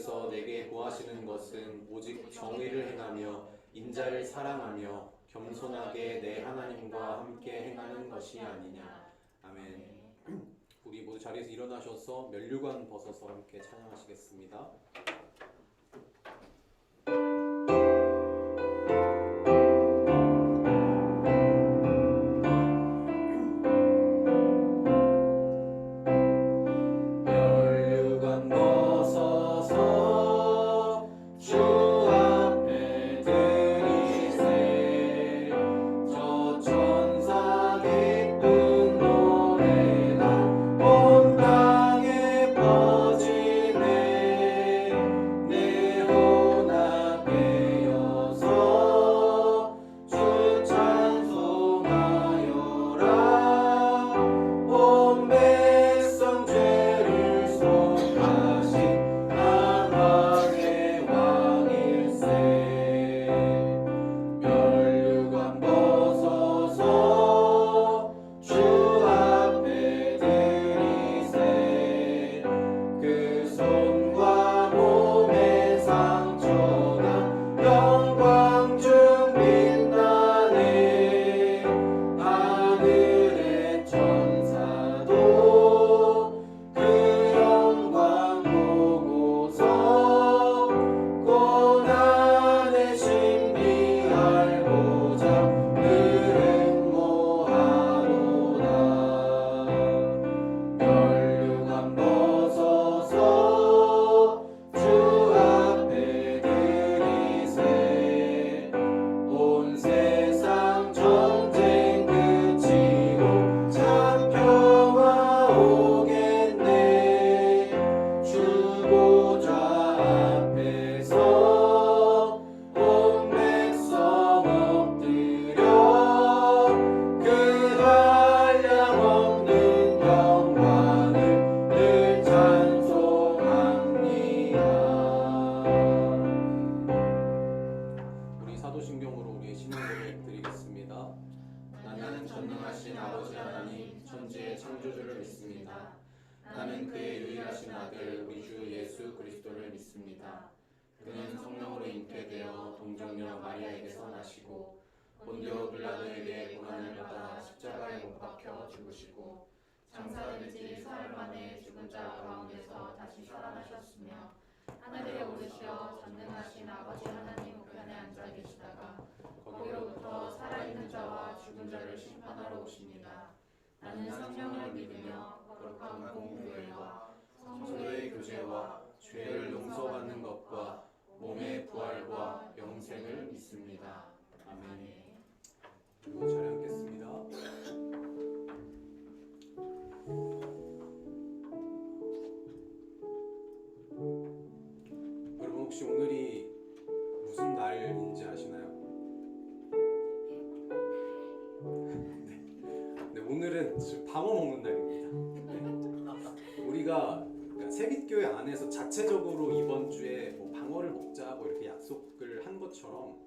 주께서 내게 구하시는 것은 오직 정의를 행하며 인자를 사랑하며 겸손하게 내 하나님과 함께 행하는 것이 아니냐. 아멘. 우리 모두 자리에서 일어나셔서 면류관 벗어서 함께 찬양하시겠습니다. 사도신경으로 우리의 신앙 고백 드리겠습니다. 나는 전능하신 아버지 하나님 천지의 창조주를 믿습니다. 나는 그의 유일하신 아들 우리 주 예수 그리스도를 믿습니다. 그는 성령으로 잉태되어 동정녀 마리아에게서 나시고 본디오 빌라도에게 고난을 받아 십자가에 못 박혀 죽으시고 장사된 지 사흘 만에 죽은 자 가운데서 다시 살아나셨으며 하늘에 오르시어 전능하신 아버지 하나님 우편에 앉아 계시다가 거기로부터 살아있는 자와 죽은 자를 심판하러 오십니다. 나는 성령을 믿으며 거룩한 공교회와 성도의 교제와 죄를 용서받는 것과 몸의 부활과 영생을 믿습니다. 아멘. 그리고 자리 앉겠습니다. 여러분 혹시 오늘이 무슨 날인지 아시나요? 네, 오늘은 방어 먹는 날입니다. 네. 우리가 세빛교회 안에서 자체적으로 이번 주에 뭐 방어를 먹자 뭐 이렇게 약속을 한 것처럼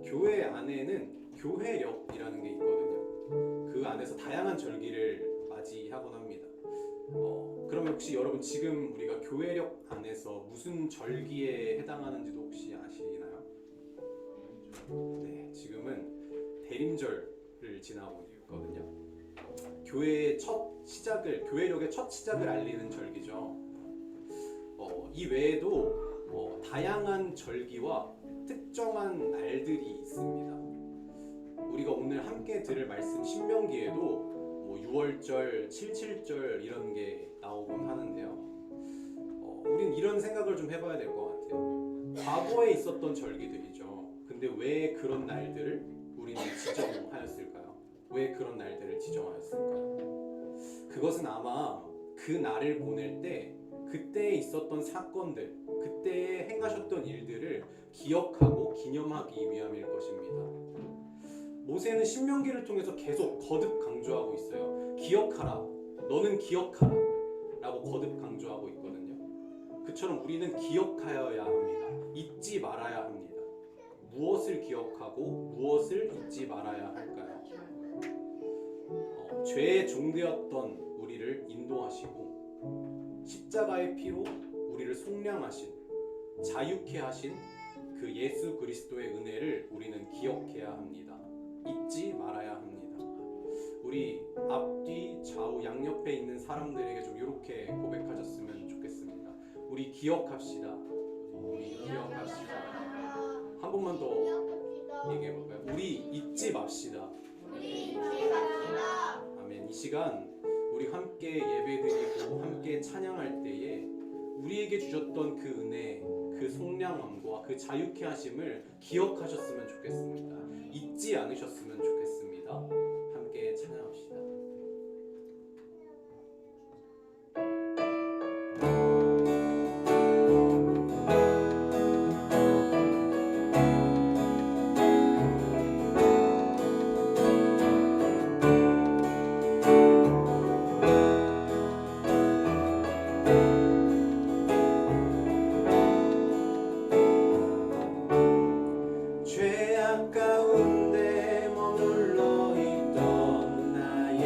교회 안에는 교회력이라는 게 있거든요. 그 안에서 다양한 절기를 맞이하곤 합니다. 그러면 혹시 여러분 지금 우리가 교회력 안에서 무슨 절기에 해당하는지도 혹시 아시나요? 네, 지금은 대림절을 지나고 있거든요. 교회의 첫 시작을, 교회력의 첫 시작을 알리는 절기죠. 이 외에도 다양한 절기와 특정한 날들이 있습니다. 우리가 오늘 함께 들을 말씀 신명기에도 6월절, 77절 이런 게 나오곤 하는데요. 우린 이런 생각을 좀 해봐야 될 것 같아요. 과거에 있었던 절기들이죠. 근데 왜 그런 날들을 우리는 지정하였을까요? 왜 그런 날들을 지정하였을까요? 그것은 아마 그 날을 보낼 때 그때에 있었던 사건들, 그때에 행하셨던 일들을 기억하고 기념하기 위함일 것입니다. 모세는 신명기를 통해서 계속 거듭 강조하고 있어요. 기억하라, 너는 기억하라 라고 거듭 강조하고 있거든요. 그처럼 우리는 기억하여야 합니다. 잊지 말아야 합니다. 무엇을 기억하고 무엇을 잊지 말아야 할까요? 죄의 종되었던 우리를 인도하시고 십자가의 피로 우리를 속량하신 자유케 하신 그 예수 그리스도의 은혜를 우리는 기억해야 합니다. 잊지 말아야 합니다. 우리 앞뒤 좌우 양옆에 있는 사람들에게 좀 이렇게 고백하셨으면 좋겠습니다. 우리 기억합시다. 우리 기억합시다. 한 번만 더 얘기해 볼까요? 우리 잊지 맙시다. 아멘. 이 시간 우리 함께 예배드리고 함께 찬양할 때에 우리에게 주셨던 그 은혜, 그 속량함과 그 자유케 하심을 기억하셨으면 좋겠습니다. 잊지 않으셨으면 좋겠습니다. 함께 찬양합시다. 죄악 가운데 머물러 있던 나의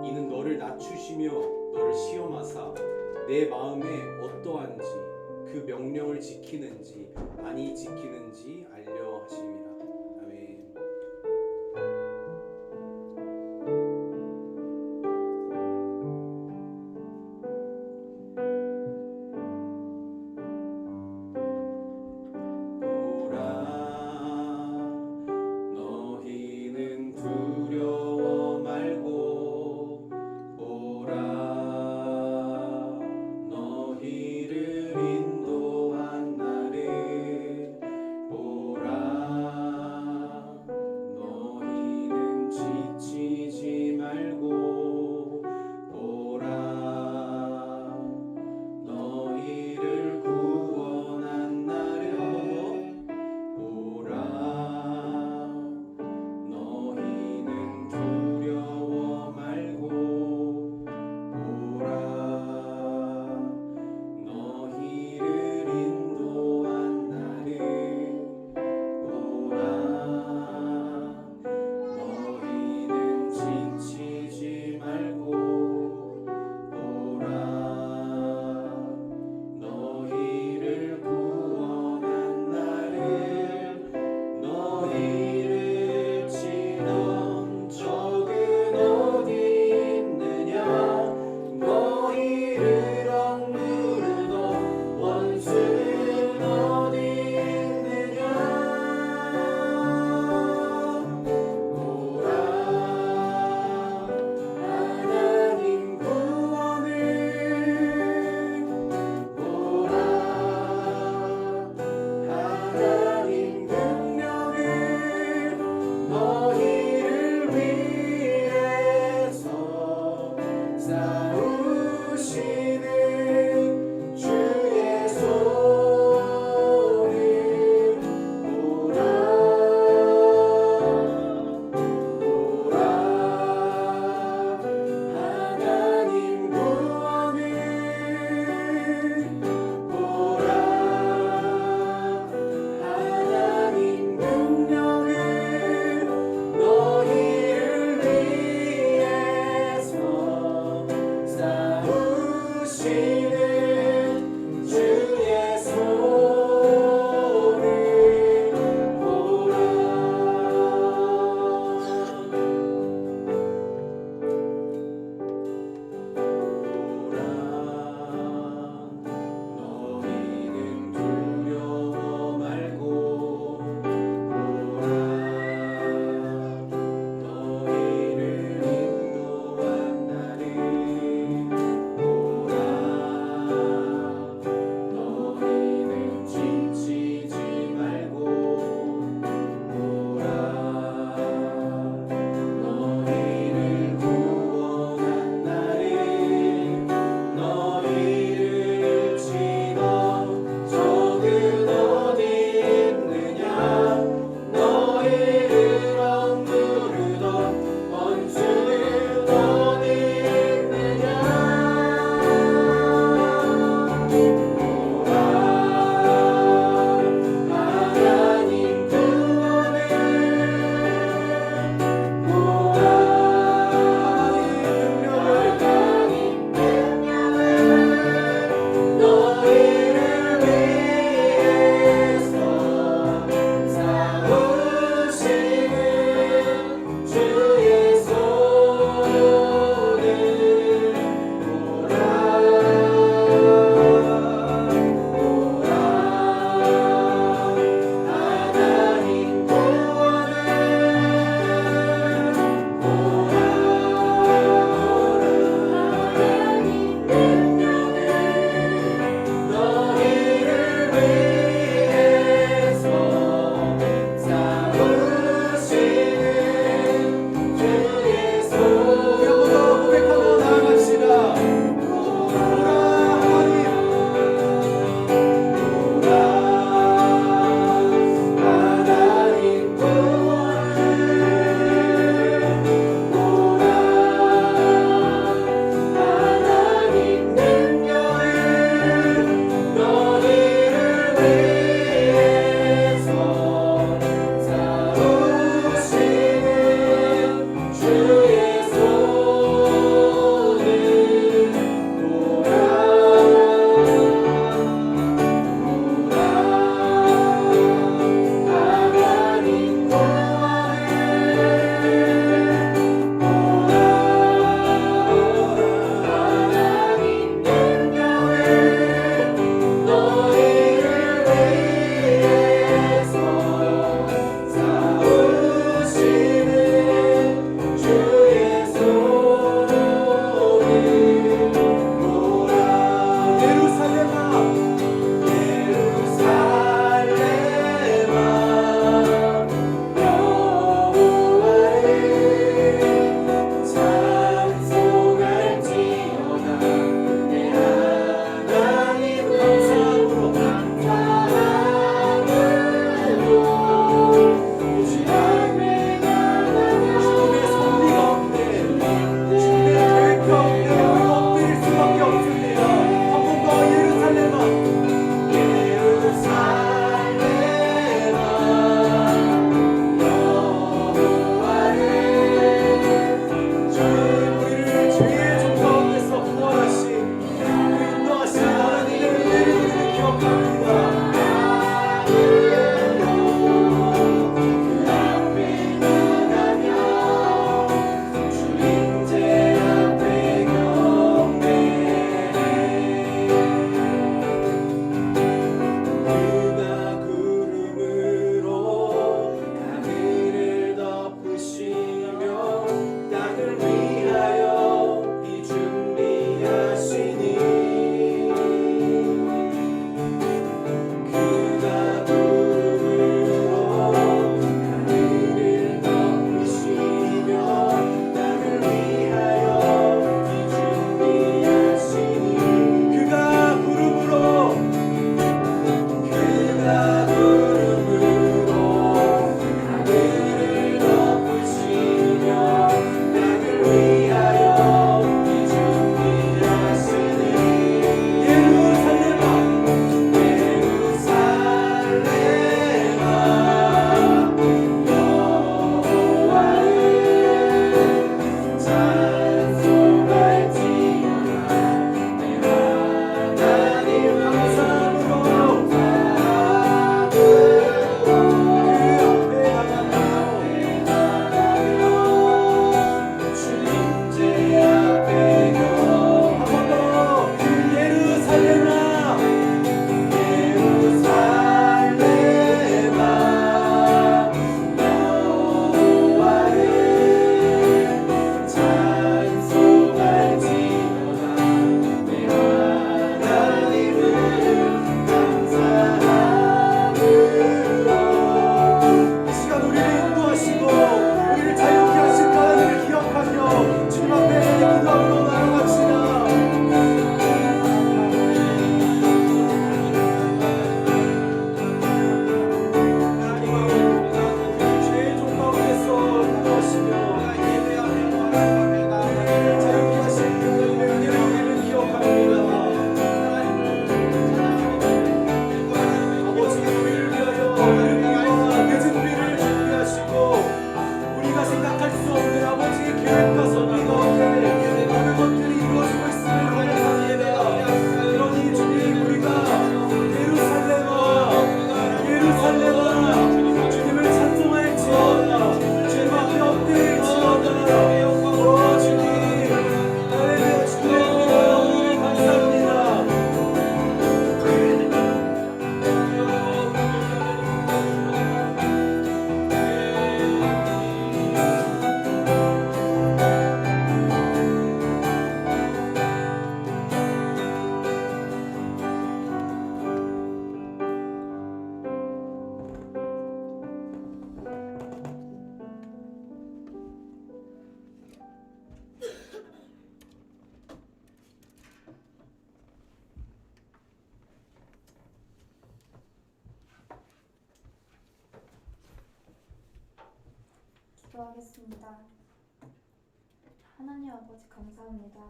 이는 너를 낮추시며 너를 시험하사 내 마음에 어떠한지 그 명령을 지키는지 아니 지키는지 알려 하심이라. 아멘. 너희는 두려워 말고 보라 너희를 인도한 나를 보라 너희는 지치지 말고 보라 너희를 구원한 나를 보라 너희는 두려워 말고 보라 너희를 인도한 나를 보라 너희는 지치지 말고 보라 너희를 구원한 나를 너희를 치던 적은 어디 있느냐 너희를 억누르던 원수는 어디 있느냐 보라 하나님 구원을 보라 하나님 능력을 너희를 위해서 싸우시는 주의 손을 보라 보라 하나님 구원을 보라 하나님 능력을 너희를 위해서 영광으로 나아갑시다. 최종 가운데서 나오시며 자유케 하신 그분의 은혜를 우리는 기억합니다. 아버지가 우리를 위하여 하늘과 늦은 비를 준비하시고 우리가 생각할 수 없는 아버지의 계획과 섭리 가운데 많은 것들이 이루어지고 있음을 고백합니다. 그러니 주님 우리가 예루살렘아 주님을 찬송할지어다. 주님 앞에 엎드릴지어다. 오 주님 할렐루야. 주님의 은혜를 감사합니다. 기도하겠습니다. 하나님 아버지 감사합니다.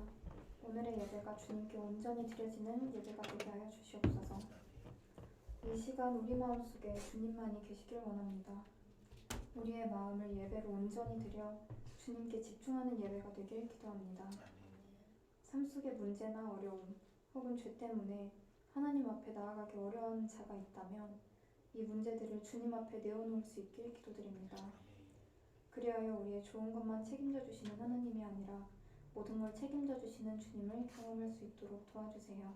오늘의 예배가 주님께 온전히 드려지는 예배가 되게 하여 주시옵소서. 이 시간 우리 마음속에 주님만이 계시길 원합니다. 우리의 마음을 예배로 온전히 드려 주님께 집중하는 예배가 되길 기도합니다. 삶 속의 문제나 어려움 혹은 죄 때문에 하나님 앞에 나아가기 어려운 자가 있다면 이 문제들을 주님 앞에 내어놓을 수 있길 기도드립니다. 그리하여 우리의 좋은 것만 책임져 주시는 하나님이 아니라 모든 걸 책임져 주시는 주님을 경험할 수 있도록 도와주세요.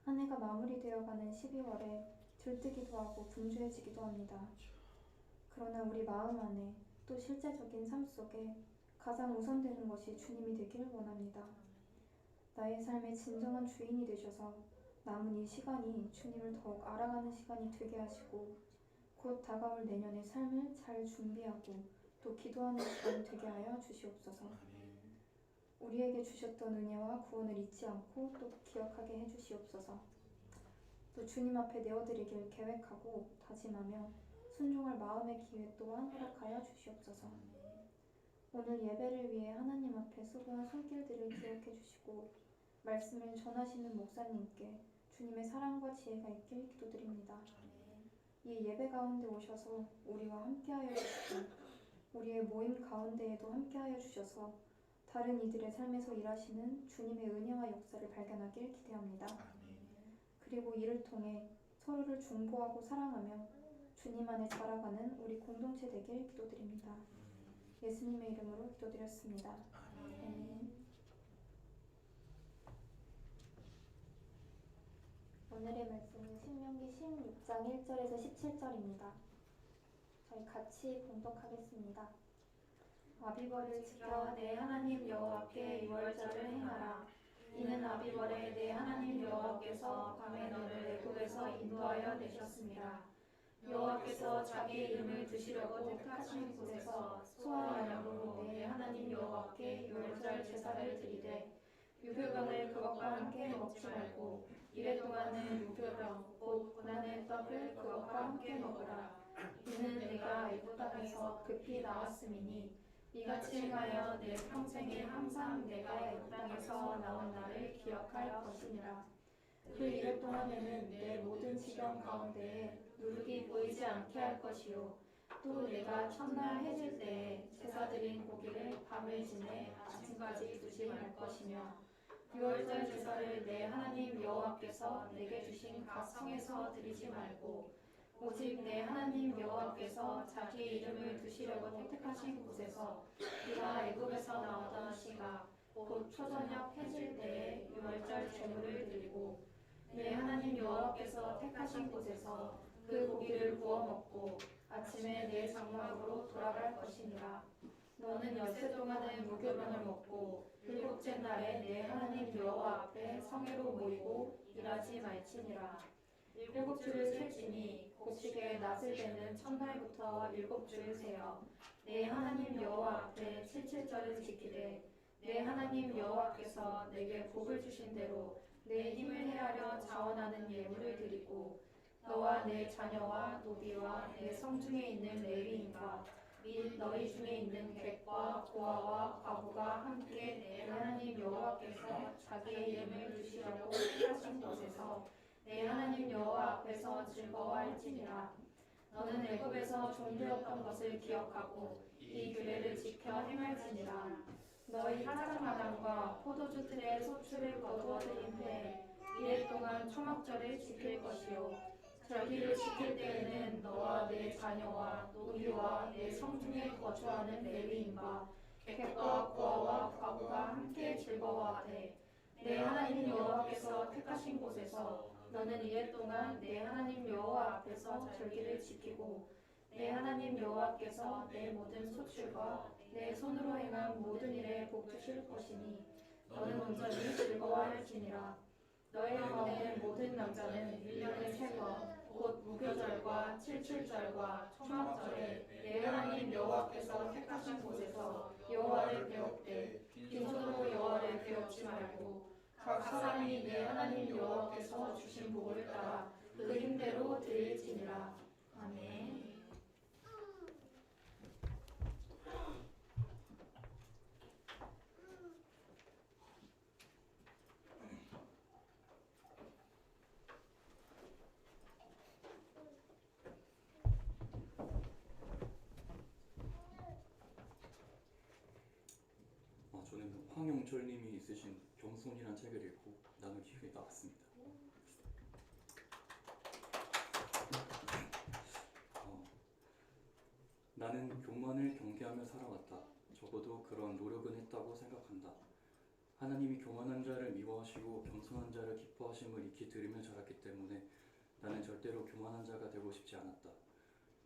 한 해가 마무리되어가는 12월에 들뜨기도 하고 분주해지기도 합니다. 그러나 우리 마음 안에 또 실제적인 삶 속에 가장 우선되는 것이 주님이 되길 원합니다. 나의 삶의 진정한 주인이 되셔서 남은 이 시간이 주님을 더욱 알아가는 시간이 되게 하시고 곧 다가올 내년의 삶을 잘 준비하고 또 기도하는 시간이 되게 하여 주시옵소서. 우리에게 주셨던 은혜와 구원을 잊지 않고 또 기억하게 해주시옵소서. 또 주님 앞에 내어드리길 계획하고 다짐하며 순종할 마음의 기회 또한 허락하여 주시옵소서. 오늘 예배를 위해 하나님 앞에 수고한 손길들을 기억해 주시고 말씀을 전하시는 목사님께 주님의 사랑과 지혜가 있길 기도드립니다. 이 예배 가운데 오셔서 우리와 함께하여 주시고 우리의 모임 가운데에도 함께하여 주셔서 다른 이들의 삶에서 일하시는 주님의 은혜와 역사를 발견하길 기대합니다. 그리고 이를 통해 서로를 중보하고 사랑하며 주님 안에 자라가는 우리 공동체 되길 기도드립니다. 예수님의 이름으로 기도드렸습니다. 아멘. 오늘의 말씀은 신명기 16장 1절에서 17절입니다. 저희 같이 봉독하겠습니다. 아비벌을 지켜 내 하나님 여호와께 유월절을 행하라. 이는 아비벌에 내 하나님 여호와께서 밤에 너를 애굽에서 인도하여 내셨습니다. 여호와께서 자기 이름을 두시려고 택하신 곳에서 소와 양으로 내 하나님 여호와께 유월절 제사를 드리되 유교병을 그것과 함께 먹지 말고 이래 동안은 유교병 곧 고난의 떡을 그것과 함께 먹으라. 이는 내가 애굽 땅에서 급히 나왔음이니 이같이 행하여 내 평생에 항상 내가 애굽 땅에서 나온 날을 기억할 것이니라. 그 이래 동안에는 내 모든 지경 가운데에 누룩이 보이지 않게 할 것이요 또 내가 첫날 해질 때에 제사 드린 고기를 밤을 지내 아침까지 두지 말 것이며 유월절 제사를 내 하나님 여호와께서 내게 주신 각 성에서 드리지 말고 오직 내 하나님 여호와께서 자기 이름을 두시려고 택하신 곳에서 네가 애굽에서 나오던 시가 곧 초저녁 해질 때에 유월절 제물을 드리고 내 하나님 여호와께서 택하신 곳에서 그 고기를 구워 먹고 아침에 내 장막으로 돌아갈 것이니라. 너는 엿새 동안은 무교병을 먹고 일곱째 날에 내 하나님 여호와 앞에 성회로 모이고 일하지 말지니라. 일곱 주를 셀지니 곡식에 낫을 대는 첫날부터 일곱 주를 세어 내 하나님 여호와 앞에 칠칠절을 지키되 내 하나님 여호와께서 내게 복을 주신 대로 내 힘을 헤아려 자원하는 예물을 드리고 너와 내 자녀와 노비와 내 성중에 있는 레위인과 및 너희 중에 있는 객과 고아와 과부가 함께 내 하나님 여호와께서 자기의 이름을 두시려고 택하신 곳에서 내 하나님 여호와 앞에서 즐거워할지니라. 너는 애굽에서 종되었던 것을 기억하고 이 규례를 지켜 행할지니라. 너희 사장마당과 포도주 틀에 소출을 거두어 드린 후에 이래 동안 초막절을 지킬 것이요 절기를 지킬 때에는 너와 내 자녀와 노비와 내 성중에 거주하는 레위인과 객과 고아와 과부가 함께 즐거워하되 내 하나님 여호와께서 택하신 곳에서 너는 이래 동안 내 하나님 여호와 앞에서 절기를 지키고 내 하나님 여호와께서 내 모든 소출과 내 손으로 행한 모든 일에 복 주실 것이니 너는 온전히 즐거워할지니라. 너희 가운데 모든 남자는 1년에 3번 곧 무교절과 칠칠절과 초막절에 내 하나님 여호와께서 택하신 곳에서 여호와를 배웁되 빈손으로 여호와를 배웁지 말고 각 사람이 내 하나님 여호와께서 주신 복을 따라 그 힘대로 드릴지니라. 아멘. 저는 황영철님이 쓰신 겸손이란 책을 읽고 나눈 기회가 나왔습니다. 나는 교만을 경계하며 살아왔다. 적어도 그런 노력은 했다고 생각한다. 하나님이 교만한 자를 미워하시고 겸손한 자를 기뻐하심을 익히 들으며 자랐기 때문에 나는 절대로 교만한 자가 되고 싶지 않았다.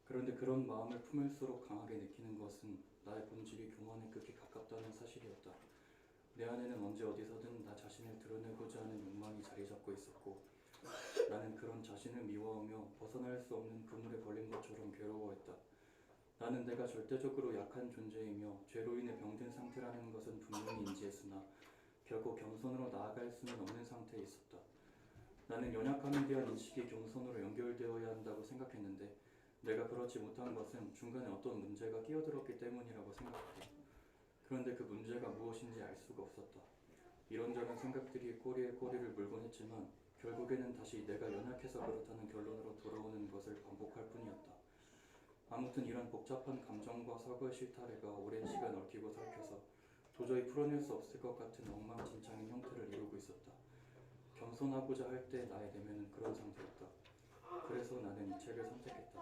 그런데 그런 마음을 품을수록 강하게 느끼는 것은 나의 본질이 교만에 극히 가깝다는 사실이었다. 내 안에는 언제 어디서든 나 자신을 드러내고자 하는 욕망이 자리 잡고 있었고 나는 그런 자신을 미워하며 벗어날 수 없는 그물에 걸린 것처럼 괴로워했다. 나는 내가 절대적으로 약한 존재이며 죄로 인해 병든 상태라는 것은 분명히 인지했으나 결코 겸손으로 나아갈 수는 없는 상태에 있었다. 나는 연약함에 대한 인식이 겸손으로 연결되어야 한다고 생각했는데 내가 그렇지 못한 것은 중간에 어떤 문제가 끼어들었기 때문이라고 생각했다. 그런데 그 문제가 무엇인지 알 수가 없었다. 이런저런 생각들이 꼬리에 꼬리를 물곤 했지만 결국에는 다시 내가 연약해서 그렇다는 결론으로 돌아오는 것을 반복할 뿐이었다. 아무튼 이런 복잡한 감정과 사고의 실타래가 오랜 시간 얽히고 설켜서 도저히 풀어낼 수 없을 것 같은 엉망진창인 형태를 이루고 있었다. 겸손하고자 할 때 나의 내면은 그런 상태였다. 그래서 나는 이 책을 선택했다.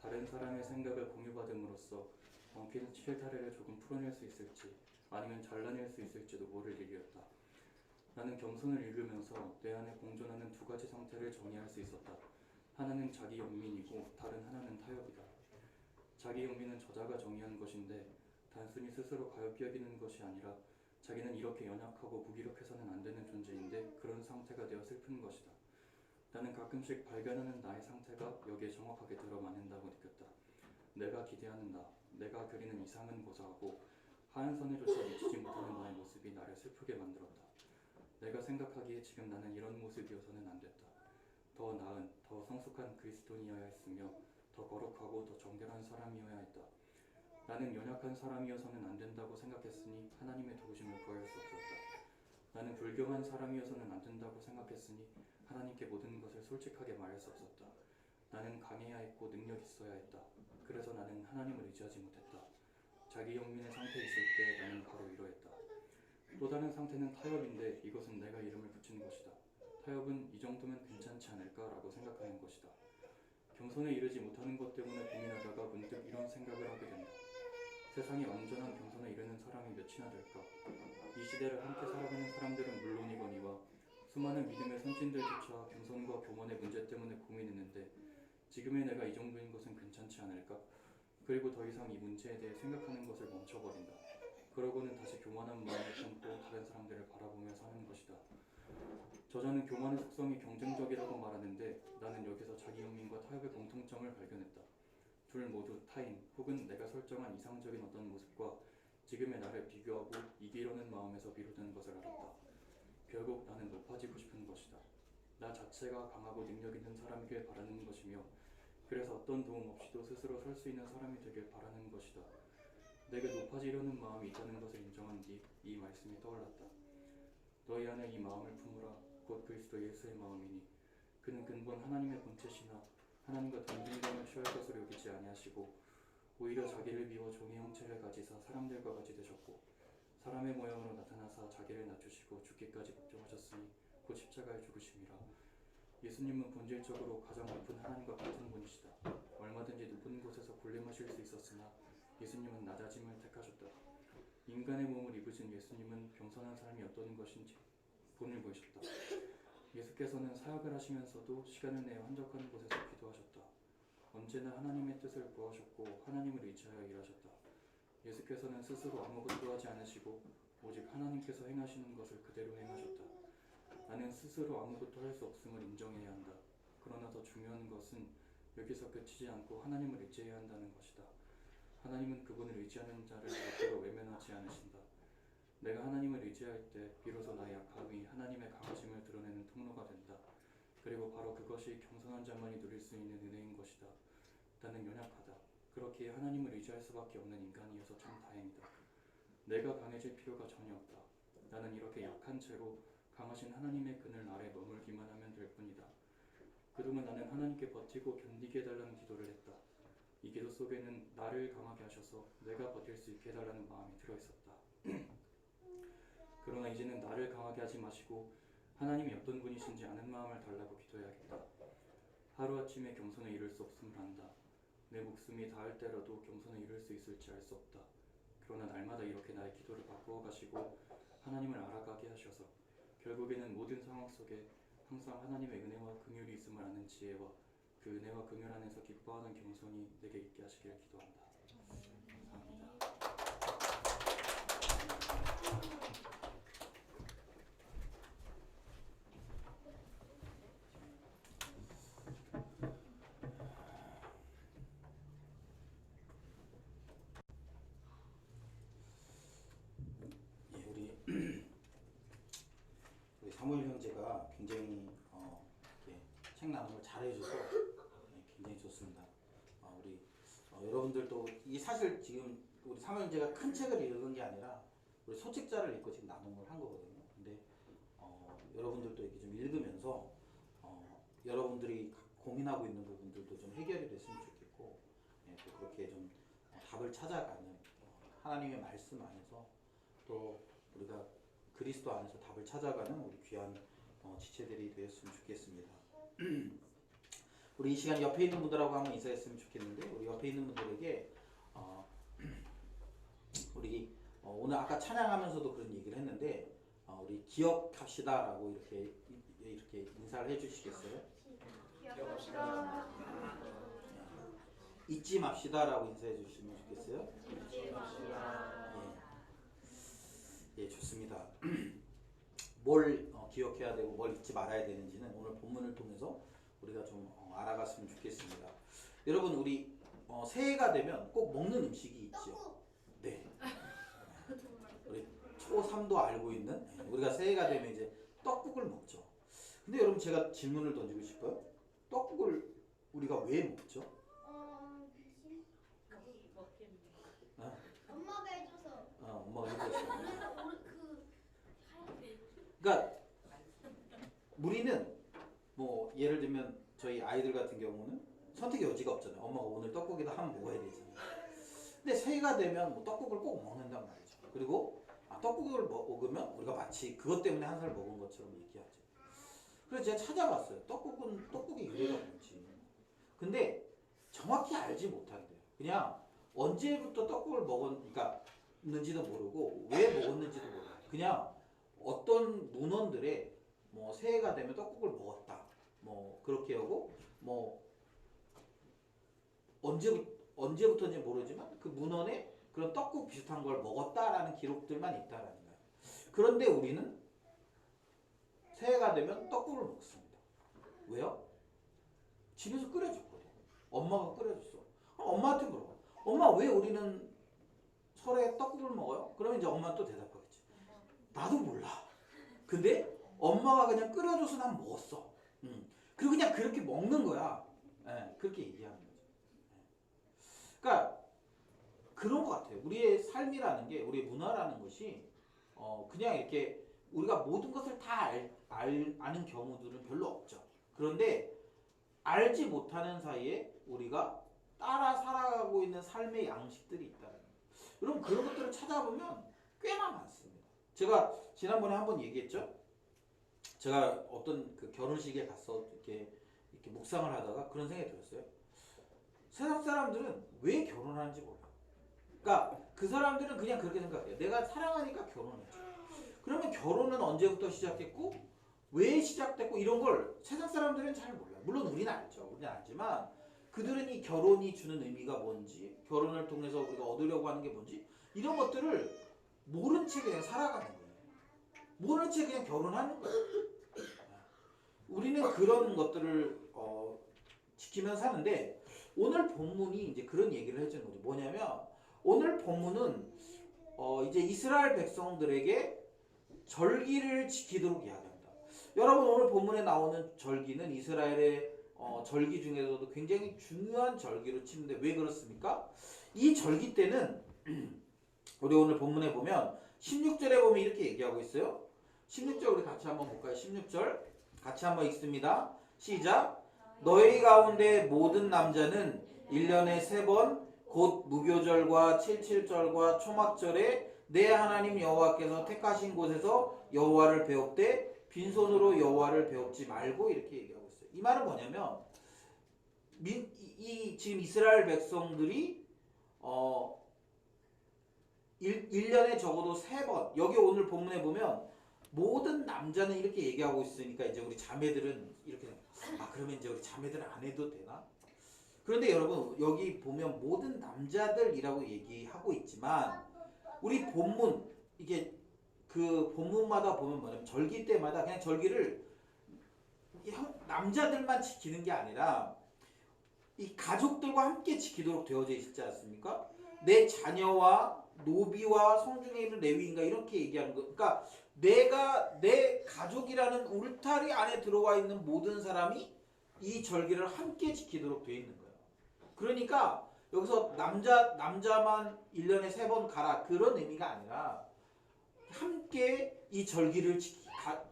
다른 사람의 생각을 공유받음으로써 엉킨 실타래를 조금 풀어낼 수 있을지 아니면 잘라낼 수 있을지도 모를 일이었다. 나는 겸손을 읽으면서 내 안에 공존하는 두 가지 상태를 정의할 수 있었다. 하나는 자기 영민이고 다른 하나는 타협이다. 자기 영민은 저자가 정의한 것인데 단순히 스스로 가볍게 여기는 것이 아니라 자기는 이렇게 연약하고 무기력해서는 안 되는 존재인데 그런 상태가 되어 슬픈 것이다. 나는 가끔씩 발견하는 나의 상태가 여기에 정확하게 들어맞는다고 느꼈다. 내가 기대하는 나, 내가 그리는 이상은 고사하고 하한선에조차 미치지 못하는 나의 모습이 나를 슬프게 만들었다. 내가 생각하기에 지금 나는 이런 모습이어서는 안 됐다. 더 나은, 더 성숙한 그리스도인이어야 했으며 더 거룩하고 더 정결한 사람이어야 했다. 나는 연약한 사람이어서는 안 된다고 생각했으니 하나님의 도우심을 구할 수 없었다. 나는 불경한 사람이어서는 안 된다고 생각했으니 하나님께 모든 것을 솔직하게 말할 수 없었다. 나는 강해야 했고 능력 있어야 했다. 그래서 나는 하나님을 의지하지 못했다. 자기 영민의 상태에 있을 때 나는 바로 이러했다. 또 다른 상태는 타협인데 이것은 내가 이름을 붙인 것이다. 타협은 이 정도면 괜찮지 않을까라고 생각하는 것이다. 겸손에 이르지 못하는 것 때문에 고민하다가 문득 이런 생각을 하게 된다. 세상에 완전한 겸손에 이르는 사람이 몇이나 될까? 이 시대를 함께 살아가는 사람들은 물론이거니와 수많은 믿음의 선진들조차 겸손과 교만의 문제 때문에 고민했는데 지금의 내가 이 정도인 것은 괜찮지 않을까? 그리고 더 이상 이 문제에 대해 생각하는 것을 멈춰버린다. 그러고는 다시 교만한 마음을 품고 다른 사람들을 바라보며 사는 것이다. 저자는 교만의 속성이 경쟁적이라고 말하는데 나는 여기서 자기 영민과 타협의 공통점을 발견했다. 둘 모두 타인 혹은 내가 설정한 이상적인 어떤 모습과 지금의 나를 비교하고 이기려는 마음에서 결국 나는 높아지고 싶은 것이다. 나 자체가 강하고 능력 있는 사람이길 바라는 것이며 그래서 어떤 도움 없이도 스스로 설 수 있는 사람이 되길 바라는 것이다. 내게 높아지려는 마음이 있다는 것을 인정한 뒤 이 말씀이 떠올랐다. 너희 안에 이 마음을 품으라. 곧 그리스도 예수의 마음이니 그는 근본 하나님의 본체시나 하나님과 동등됨을 취할 것으로 여기지 아니하시고 오히려 자기를 비워 종의 형체를 가지사 사람들과 같이 되셨고 사람의 모양으로 나타나사 자기를 낮추시고 죽기까지 복종하셨으니 곧 십자가에 죽으심이라. 예수님은 본질적으로 가장 높은 하나님과 같은 분이시다. 얼마든지 높은 곳에서 군림하실 수 있었으나 예수님은 낮아짐을 택하셨다. 인간의 몸을 입으신 예수님은 겸손한 사람이 어떤 것인지 본을 보이셨다. 예수께서는 사역을 하시면서도 시간을 내어 한적한 곳에서 기도하셨다. 언제나 하나님의 뜻을 구하셨고 하나님을 의지하여 일하셨다. 예수께서는 스스로 아무것도 하지 않으시고 오직 하나님께서 행하시는 것을 그대로 행하셨다. 나는 스스로 아무것도 할 수 없음을 인정해야 한다. 그러나 더 중요한 것은 여기서 그치지 않고 하나님을 의지해야 한다는 것이다. 하나님은 그분을 의지하는 자를 절대로 외면하지 않으신다. 내가 하나님을 의지할 때 비로소 나의 약함이 하나님의 강하심을 드러내는 통로가 된다. 그리고 바로 그것이 겸손한 자만이 누릴 수 있는 은혜인 것이다. 나는 연약하다. 그렇기에 하나님을 의지할 수밖에 없는 인간이어서 참 다행이다. 내가 강해질 필요가 전혀 없다. 나는 이렇게 약한 채로 강하신 하나님의 그늘 아래 머물기만 하면 될 뿐이다. 그동안 나는 하나님께 버티고 견디게 해달라는 기도를 했다. 이 기도 속에는 나를 강하게 하셔서 내가 버틸 수 있게 해달라는 마음이 들어있었다. 그러나 이제는 나를 강하게 하지 마시고 하나님이 어떤 분이신지 아는 마음을 달라고 기도해야겠다. 하루아침에 겸손에 이를 수 없음을 안다. 내 목숨이 닿을 때라도 겸손에 이룰 수 있을지 알 수 없다. 그러나 날마다 이렇게 나의 기도를 바꾸어 가시고 하나님을 알아가게 하셔서 결국에는 모든 상황 속에 항상 하나님의 은혜와 긍휼이 있음을 아는 지혜와 그 은혜와 긍휼 안에서 기뻐하는 겸손이 내게 있게 하시기를 기도한다. 감사합니다. 우리 사무엘 형제가 굉장히 이렇게 책 나눔을 잘해줘서 굉장히 좋습니다. 우리 여러분들도 이 사실 지금 우리 사무엘 형제가 큰 책을 읽은 게 아니라 우리 소책자를 읽고 지금 나눔을 한 거거든요. 근데 여러분들도 이렇게 좀 읽으면서 여러분들이 고민하고 있는 부분들도 좀 해결이 됐으면 좋겠고 또 그렇게 좀 답을 찾아가는 하나님의 말씀 안에서 또 우리가 그리스도 안에서 답을 찾아가는 우리 귀한 지체들이 되었으면 좋겠습니다. 우리 이 시간 옆에 있는 분들하고 한번 인사했으면 좋겠는데 우리 옆에 있는 분들에게 우리 오늘 아까 찬양하면서도 그런 얘기를 했는데 우리 기억합시다라고 이렇게 인사를 해주시겠어요? 기억합시다. 잊지 맙시다라고 인사해 주시면 좋겠어요? 잊지 맙시다. 예, 좋습니다. 뭘 기억해야 되고 뭘 잊지 말아야 되는지는 오늘 본문을 통해서 우리가 좀 알아갔으면 좋겠습니다. 여러분 우리 새해가 되면 꼭 먹는 음식이 있죠. 네. 우리 초3도 알고 있는 우리가 새해가 되면 이제 떡국을 먹죠. 근데 여러분 제가 질문을 던지고 싶어요. 떡국을 우리가 왜 먹죠? 엄마가 해줘서. 엄마가 해줬어요. 그래서 그러니까 우리는 뭐 예를 들면 저희 아이들 같은 경우는 선택의 여지가 없잖아요. 엄마가 오늘 떡국이다 하면 먹어야 되잖아요. 근데 새해가 되면 뭐 떡국을 꼭 먹는단 말이죠. 그리고 떡국을 먹으면 우리가 마치 그것 때문에 한 살 먹은 것처럼 얘기하죠. 그래서 제가 찾아봤어요. 떡국의 유래가 뭔지. 근데 정확히 알지 못한대요. 그냥 언제부터 떡국을 먹었는지도 모르고 왜 먹었는지도 몰라요. 그냥 어떤 문헌들에 뭐 새해가 되면 떡국을 먹었다. 뭐 그렇게 하고 뭐 언제부터인지 모르지만 그 문헌에 그런 떡국 비슷한 걸 먹었다라는 기록들만 있다라는 거예요. 그런데 우리는 새해가 되면 떡국을 먹습니다. 왜요? 집에서 끓여줬거든. 엄마가 끓여줬어. 엄마한테 물어봐. 엄마 왜 우리는 설에 떡국을 먹어요? 그러면 이제 엄마는 또 대답하겠지. 나도 몰라. 근데 엄마가 그냥 끓여줘서 난 먹었어. 그리고 그냥 그렇게 먹는 거야. 예, 그렇게 얘기하는 거죠. 그러니까 그런 것 같아요. 우리의 삶이라는 게, 우리의 문화라는 것이 그냥 이렇게 우리가 모든 것을 다 아는 경우들은 별로 없죠. 그런데 알지 못하는 사이에 우리가 따라 살아가고 있는 삶의 양식들이 있다는 거예요. 여러분 그런 것들을 찾아보면 꽤나 많습니다. 제가 지난번에 한번 얘기했죠. 제가 어떤 그 결혼식에 가서 이렇게 묵상을 하다가 그런 생각이 들었어요. 세상 사람들은 왜 결혼하는지 몰라. 그러니까 그 사람들은 그냥 그렇게 생각해요. 내가 사랑하니까 결혼했죠. 그러면 결혼은 언제부터 시작했고 왜 시작됐고 이런 걸 세상 사람들은 잘 몰라요. 물론 우리는 알죠. 우리는 알지만 그들은 이 결혼이 주는 의미가 뭔지, 결혼을 통해서 우리가 얻으려고 하는 게 뭔지 이런 것들을 모른 채 그냥 살아가는 거예요. 모른 채 그냥 결혼하는 거예요. 우리는 그런 것들을 지키면서 사는데 오늘 본문이 이제 그런 얘기를 해주는 거죠. 뭐냐면 오늘 본문은 이제 이스라엘 백성들에게 절기를 지키도록 이야기합니다. 여러분 오늘 본문에 나오는 절기는 이스라엘의 절기 중에서도 굉장히 중요한 절기로 치는데 왜 그렇습니까? 이 절기 때는 우리 오늘 본문에 보면 16절에 보면 이렇게 얘기하고 있어요. 16절 우리 같이 한번 볼까요? 16절 같이 한번 읽습니다. 시작. 너희 가운데 모든 남자는 1년에 3번 곧 무교절과 칠칠절과 초막절에 내 하나님 여호와께서 택하신 곳에서 여호와를 배웁되 빈손으로 여호와를 배웁지 말고 이렇게 얘기하고 있어요. 이 말은 뭐냐면 지금 이스라엘 백성들이 1년에 적어도 3번 여기 오늘 본문에 보면 모든 남자는 이렇게 얘기하고 있으니까 이제 우리 자매들은 이렇게 그러면 이제 우리 자매들은 안 해도 되나? 그런데 여러분 여기 보면 모든 남자들이라고 얘기하고 있지만 우리 본문 이게 그 본문마다 보면 뭐냐면 절기 때마다 그냥 절기를 남자들만 지키는 게 아니라 이 가족들과 함께 지키도록 되어져 있지 않습니까? 내 자녀와 노비와 성중에 있는 레위인가 이렇게 얘기하는 거. 그러니까 내가 내 가족이라는 울타리 안에 들어와 있는 모든 사람이 이 절기를 함께 지키도록 되어 있는 거예요. 그러니까 여기서 남자만 1년에 3번 가라 그런 의미가 아니라 함께 이 절기를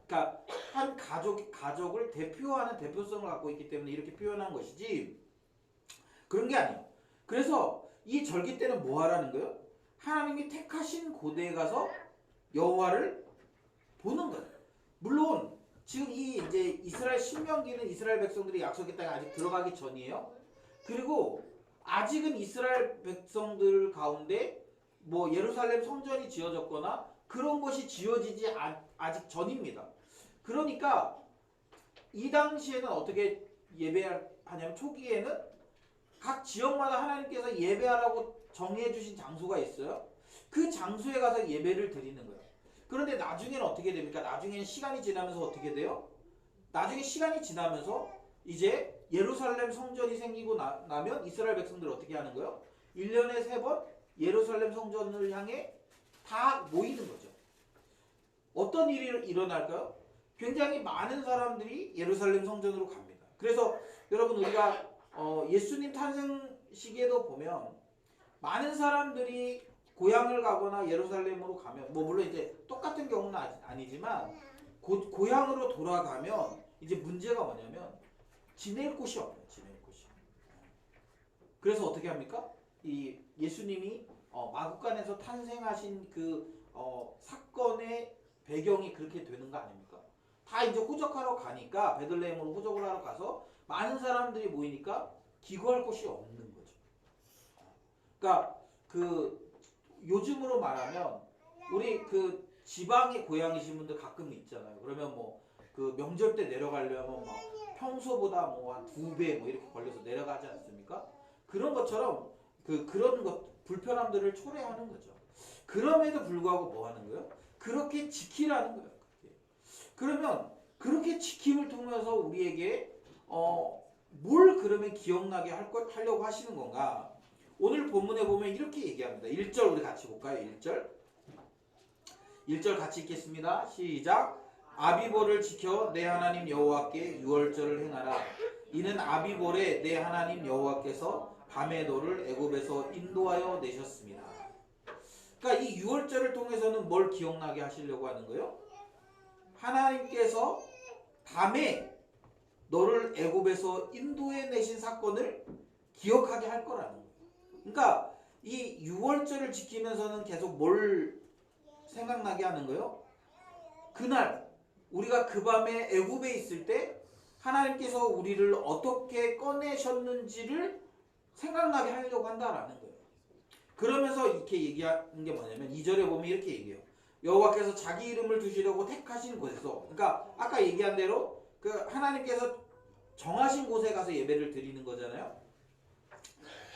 그러니까 한 가족을 대표하는 대표성을 갖고 있기 때문에 이렇게 표현한 것이지 그런 게 아니에요. 그래서 이 절기 때는 뭐 하라는 거예요? 하나님이 택하신 곳에 가서 여호와를 보는 거예요. 물론 지금 이 이제 이스라엘 신명기는 이스라엘 백성들이 약속의 땅에 아직 들어가기 전이에요. 그리고 아직은 이스라엘 백성들 가운데 뭐 예루살렘 성전이 지어졌거나 그런 것이 지어지지 아직 전입니다. 그러니까 이 당시에는 어떻게 예배하냐면 초기에는 각 지역마다 하나님께서 예배하라고 정해주신 장소가 있어요. 그 장소에 가서 예배를 드리는 거예요. 그런데 나중에는 어떻게 됩니까? 나중에는 시간이 지나면서 어떻게 돼요? 나중에 시간이 지나면서 이제 예루살렘 성전이 생기고 나면 이스라엘 백성들 어떻게 하는 거예요? 1년에 3번 예루살렘 성전을 향해 다 모이는 거죠. 어떤 일이 일어날까요? 굉장히 많은 사람들이 예루살렘 성전으로 갑니다. 그래서 여러분 우리가 예수님 탄생 시기에도 보면 많은 사람들이 고향을 가거나 예루살렘으로 가면 뭐 물론 이제 똑같은 경우는 아니지만 고향으로 돌아가면 이제 문제가 뭐냐면 지낼 곳이 없어요. 지낼 곳이. 그래서 어떻게 합니까? 이 예수님이 마구간에서 탄생하신 그 사건의 배경이 그렇게 되는 거 아닙니까? 다 이제 호적하러 가니까 베들레헴으로 호적을 하러 가서 많은 사람들이 모이니까 기거할 곳이 없는 거죠. 그러니까 그 요즘으로 말하면 우리 그 지방의 고향이신 분들 가끔 있잖아요. 그러면 뭐 그 명절 때 내려가려면 막 평소보다 뭐 한 2배 뭐 이렇게 걸려서 내려가지 않습니까? 그런 것처럼 그런 것 불편함들을 초래하는 거죠. 그럼에도 불구하고 뭐 하는 거예요? 그렇게 지키라는 거예요. 그러면 그렇게 지킴을 통해서 우리에게 뭘 그러면 기억나게 하려고 하시는 건가? 오늘 본문에 보면 이렇게 얘기합니다. 1절 우리 같이 볼까요? 1절 같이 읽겠습니다. 시작. 아비보를 지켜 내 하나님 여호와께 유월절을 행하라. 이는 아비보레 내 하나님 여호와께서 밤에 너를 애굽에서 인도하여 내셨습니다. 그러니까 이 유월절을 통해서는 뭘 기억나게 하시려고 하는 거예요? 하나님께서 밤에 너를 애굽에서 인도해 내신 사건을 기억하게 할 거라는 거예요. 그러니까 이 유월절을 지키면서는 계속 뭘 생각나게 하는 거예요? 그날 우리가 그 밤에 애굽에 있을 때 하나님께서 우리를 어떻게 꺼내셨는지를 생각나게 하려고 한다라는 거예요. 그러면서 이렇게 얘기하는 게 뭐냐면 2절에 보면 이렇게 얘기해요. 여호와께서 자기 이름을 두시려고 택하신 곳에서, 그러니까 아까 얘기한 대로 그 하나님께서 정하신 곳에 가서 예배를 드리는 거잖아요.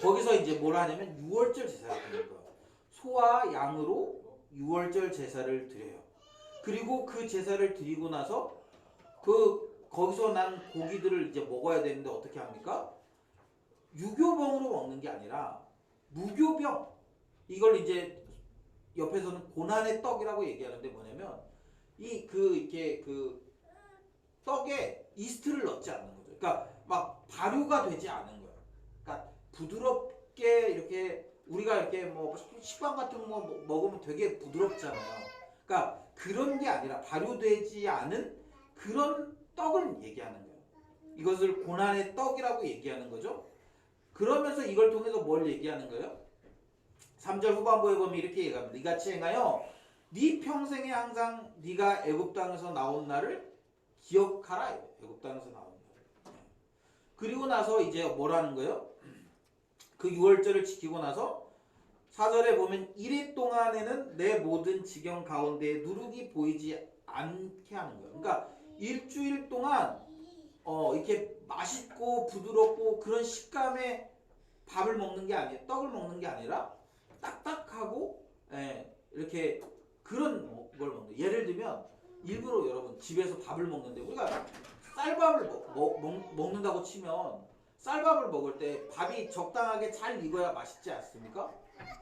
거기서 이제 뭘 하냐면 유월절 제사를 드리는 거예요. 소와 양으로 유월절 제사를 드려요. 그리고 그 제사를 드리고 나서 거기서 난 고기들을 이제 먹어야 되는데 어떻게 합니까? 유교병으로 먹는 게 아니라 무교병. 이걸 이제 옆에서는 고난의 떡이라고 얘기하는데 뭐냐면 이렇게 떡에 이스트를 넣지 않는 거죠. 그러니까 막 발효가 되지 않은 거예요. 그러니까 부드럽게 이렇게 우리가 이렇게 뭐 식빵 같은 거 먹으면 되게 부드럽잖아요. 그러니까 그런 게 아니라 발효되지 않은 그런 떡을 얘기하는 거예요. 이것을 고난의 떡이라고 얘기하는 거죠. 그러면서 이걸 통해서 뭘 얘기하는 거예요? 3절 후반부에 보면 이렇게 얘기합니다. 이같이 행하여 네 평생에 항상 네가 애굽 땅에서 나온 날을 기억하라. 애굽 땅에서 나온 날. 그리고 나서 이제 뭐라는 거예요? 그 유월절을 지키고 나서 4절에 보면 이래 동안에는 내 모든 지경 가운데 누룩이 보이지 않게 하는 거예요. 그러니까 일주일 동안 이렇게 맛있고 부드럽고 그런 식감의 밥을 먹는 게 아니에요. 떡을 먹는 게 아니라 딱딱하고 이렇게 그런 걸 먹는 거예요. 예를 들면 일부러 여러분 집에서 밥을 먹는데 우리가 쌀밥을 먹는다고 치면 쌀밥을 먹을 때 밥이 적당하게 잘 익어야 맛있지 않습니까?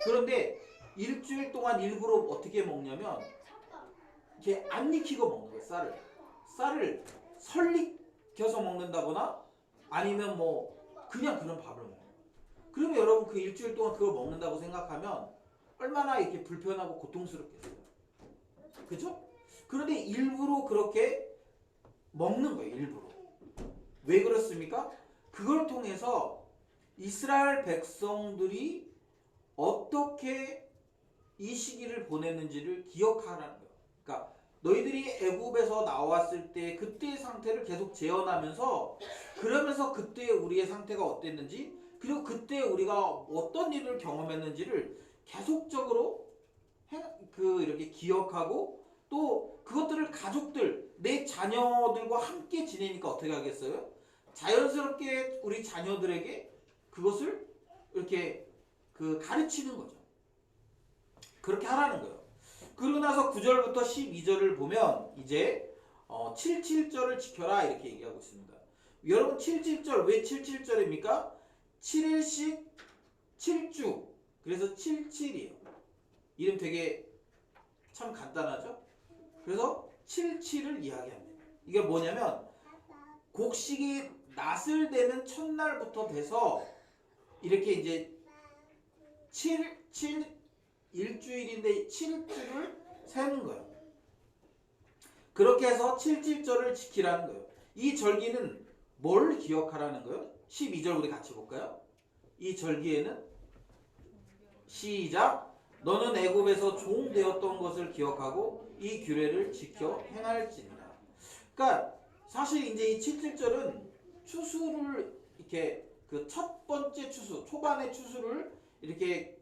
그런데 일주일 동안 일부러 어떻게 먹냐면 이렇게 안 익히고 먹는 거예요. 쌀을 설익혀서 먹는다거나 아니면 뭐 그냥 그런 밥을 먹는 거예요. 그러면 여러분 그 일주일 동안 그걸 먹는다고 생각하면 얼마나 이렇게 불편하고 고통스럽겠어요. 그죠? 그런데 일부러 그렇게 먹는 거예요. 일부러. 왜 그렇습니까? 그걸 통해서 이스라엘 백성들이 어떻게 이 시기를 보냈는지를 기억하라는 거예요. 그러니까 너희들이 애굽에서 나왔을 때 그때의 상태를 계속 재현하면서 그러면서 그때 우리의 상태가 어땠는지 그리고 그때 우리가 어떤 일을 경험했는지를 계속적으로 이렇게 기억하고 또 그것들을 가족들, 내 자녀들과 함께 지내니까 어떻게 하겠어요? 자연스럽게 우리 자녀들에게 그것을 이렇게 가르치는 거죠. 그렇게 하라는 거예요. 그러고 나서 9절부터 12절을 보면 이제 77절을 지켜라 이렇게 얘기하고 있습니다. 여러분 77절 왜 77절입니까? 7일씩 7주 그래서 77이에요. 이름 되게 참 간단하죠? 그래서 77을 이야기합니다. 이게 뭐냐면 곡식이 낫을 되는 첫날부터 돼서 이렇게 이제 일주일인데 7주를 세는 거예요. 그렇게 해서 77절을 지키라는 거예요. 이 절기는 뭘 기억하라는 거예요? 12절 우리 같이 볼까요? 이 절기에는 시작 너는 애굽에서 종 되었던 것을 기억하고 이 규례를 지켜 행할지니라. 그러니까 사실 이제 이 77절은 추수를 이렇게 그 첫 번째 추수, 초반의 추수를 이렇게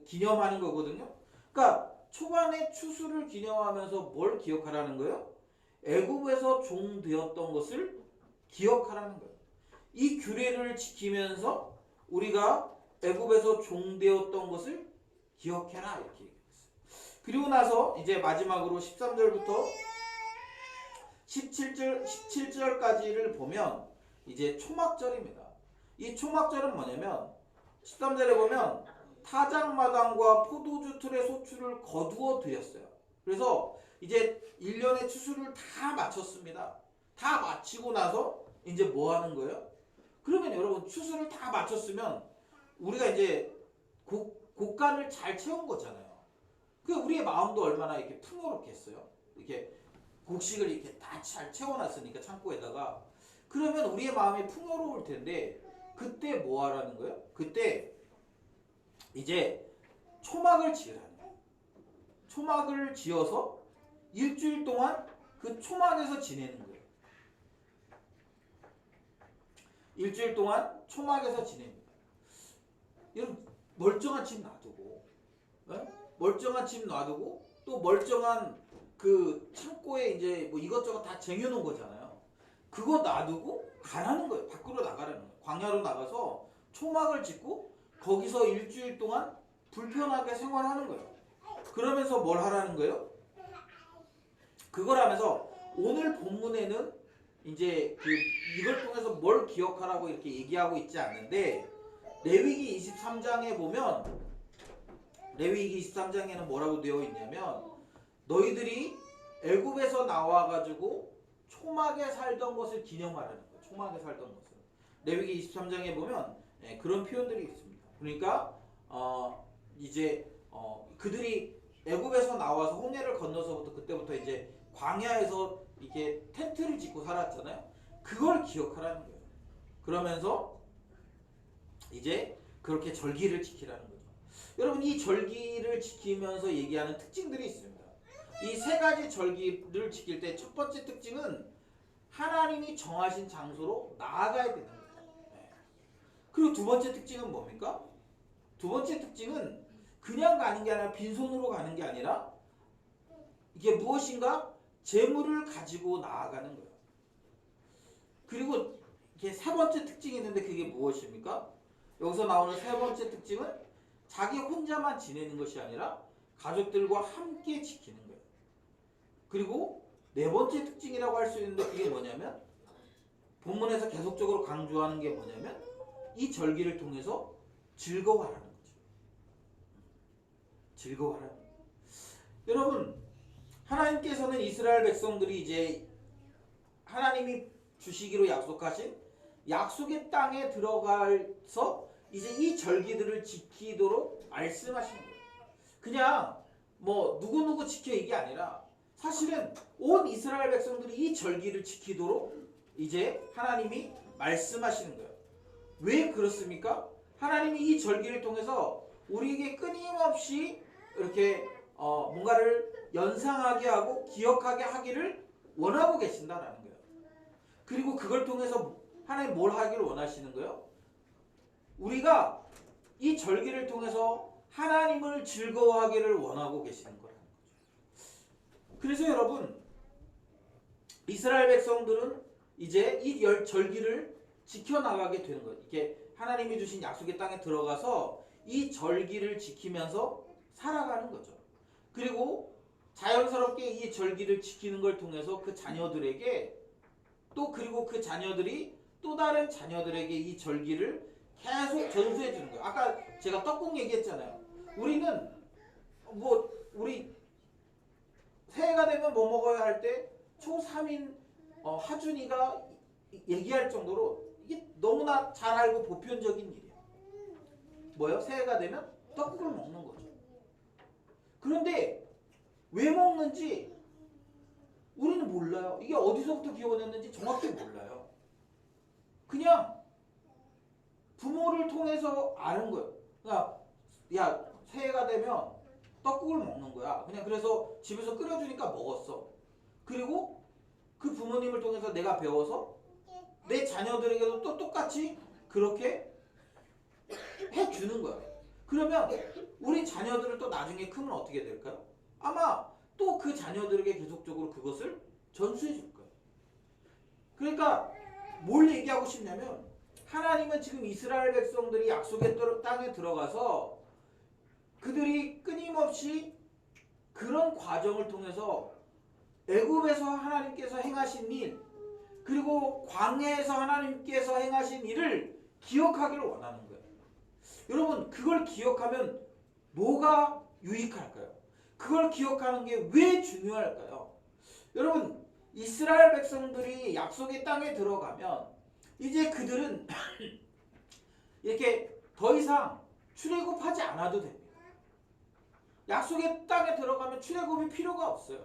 기념하는 거거든요. 그러니까 초반의 추수를 기념하면서 뭘 기억하라는 거예요? 애굽에서 종 되었던 것을 기억하라는 거예요. 이 규례를 지키면서 우리가 애굽에서 종 되었던 것을 기억해라 이렇게 얘기했어요. 그리고 나서 이제 마지막으로 13절부터 17절까지를 보면 이제 초막절입니다. 이 초막절은 뭐냐면 13절에 보면 타작마당과 포도주 틀의 소출을 거두어 드렸어요. 그래서 이제 1년의 추수를 다 마쳤습니다. 다 마치고 나서 이제 뭐 하는 거예요? 그러면 여러분 추수를 다 마쳤으면 우리가 이제 곡간을 잘 채운 거잖아요. 그 우리의 마음도 얼마나 이렇게 풍요롭겠어요. 이렇게 곡식을 이렇게 다 잘 채워놨으니까 창고에다가. 그러면 우리의 마음이 풍요로울 텐데 그때 뭐 하라는 거예요? 그때 이제 초막을 지으라는 거예요. 초막을 지어서 일주일 동안 그 초막에서 지내는 거예요. 일주일 동안 초막에서 지냅니다. 여러분 멀쩡한 집 놔두고, 멀쩡한 집 놔두고 또 멀쩡한 그 창고에 이제 뭐 이것저것 다 쟁여놓은 거잖아요. 그거 놔두고 가라는 거예요. 밖으로 나가라는 거예요. 광야로 나가서 초막을 짓고 거기서 일주일 동안 불편하게 생활하는 거예요. 그러면서 뭘 하라는 거예요? 그걸 하면서 오늘 본문에는 이제 이걸 통해서 뭘 기억하라고 이렇게 얘기하고 있지 않는데 레위기 23장에 보면 레위기 23장에는 뭐라고 되어 있냐면 너희들이 애굽에서 나와가지고 초막에 살던 것을 기념하라는 거예요. 초막에 살던 것을. 레위기 23장에 보면 그런 표현들이 있습니다. 그러니까 이제 그들이 애굽에서 나와서 홍해를 건너서부터 그때부터 이제 광야에서 이렇게 텐트를 짓고 살았잖아요. 그걸 기억하라는 거예요. 그러면서 이제 그렇게 절기를 지키라는 거죠. 여러분 이 절기를 지키면서 얘기하는 특징들이 있습니다. 이 세 가지 절기를 지킬 때 첫 번째 특징은 하나님이 정하신 장소로 나아가야 되는 거예요. 그리고 두 번째 특징은 뭡니까? 두 번째 특징은 그냥 가는 게 아니라 빈손으로 가는 게 아니라 이게 무엇인가 재물을 가지고 나아가는 거예요. 그리고 이게 세 번째 특징이 있는데 그게 무엇입니까? 여기서 나오는 세 번째 특징은 자기 혼자만 지내는 것이 아니라 가족들과 함께 지키는 거예요. 그리고 네 번째 특징이라고 할 수 있는데 그게 뭐냐면 본문에서 계속적으로 강조하는 게 뭐냐면 이 절기를 통해서 즐거워하라는 거죠. 즐거워하라는 거예요. 여러분 하나님께서는 이스라엘 백성들이 이제 하나님이 주시기로 약속하신 약속의 땅에 들어가서 이제 이 절기들을 지키도록 말씀하시는 거예요. 그냥 뭐 누구누구 지켜 이게 아니라 사실은 온 이스라엘 백성들이 이 절기를 지키도록 이제 하나님이 말씀하시는 거예요. 왜 그렇습니까? 하나님이 이 절기를 통해서 우리에게 끊임없이 이렇게 뭔가를 연상하게 하고 기억하게 하기를 원하고 계신다라는 거예요. 그리고 그걸 통해서 하나님 뭘 하기를 원하시는 거예요? 우리가 이 절기를 통해서 하나님을 즐거워하기를 원하고 계시는 거라는 거죠. 그래서 여러분 이스라엘 백성들은 이제 이 절기를 지켜나가게 되는 거예요. 이렇게 하나님이 주신 약속의 땅에 들어가서 이 절기를 지키면서 살아가는 거죠. 그리고 자연스럽게 이 절기를 지키는 걸 통해서 그 자녀들에게 또 그리고 그 자녀들이 또 다른 자녀들에게 이 절기를 계속 전수해 주는 거예요. 아까 제가 떡국 얘기했잖아요. 우리는 우리 새해가 되면 뭐 먹어야 할 때 초3인 하준이가 얘기할 정도로 이게 너무나 잘 알고 보편적인 일이야. 뭐요? 새해가 되면 떡국을 먹는 거죠. 그런데 왜 먹는지 우리는 몰라요. 이게 어디서부터 기원했는지 정확히 몰라요. 그냥 부모를 통해서 아는 거예요. 그러니까 야 새해가 되면 떡국을 먹는 거야. 그냥 그래서 집에서 끓여주니까 먹었어. 그리고 그 부모님을 통해서 내가 배워서 내 자녀들에게도 또 똑같이 그렇게 해주는 거야. 그러면 우리 자녀들을 또 나중에 크면 어떻게 될까요? 아마 또 그 자녀들에게 계속적으로 그것을 전수해 줄 거예요. 그러니까 뭘 얘기하고 싶냐면 하나님은 지금 이스라엘 백성들이 약속의 땅에 들어가서 그들이 끊임없이 그런 과정을 통해서 애굽에서 하나님께서 행하신 일 그리고 광야에서 하나님께서 행하신 일을 기억하기를 원하는 거예요. 여러분 그걸 기억하면 뭐가 유익할까요? 그걸 기억하는 게 왜 중요할까요? 여러분, 이스라엘 백성들이 약속의 땅에 들어가면 이제 그들은 이렇게 더 이상 출애굽하지 않아도 됩니다. 약속의 땅에 들어가면 출애굽이 필요가 없어요.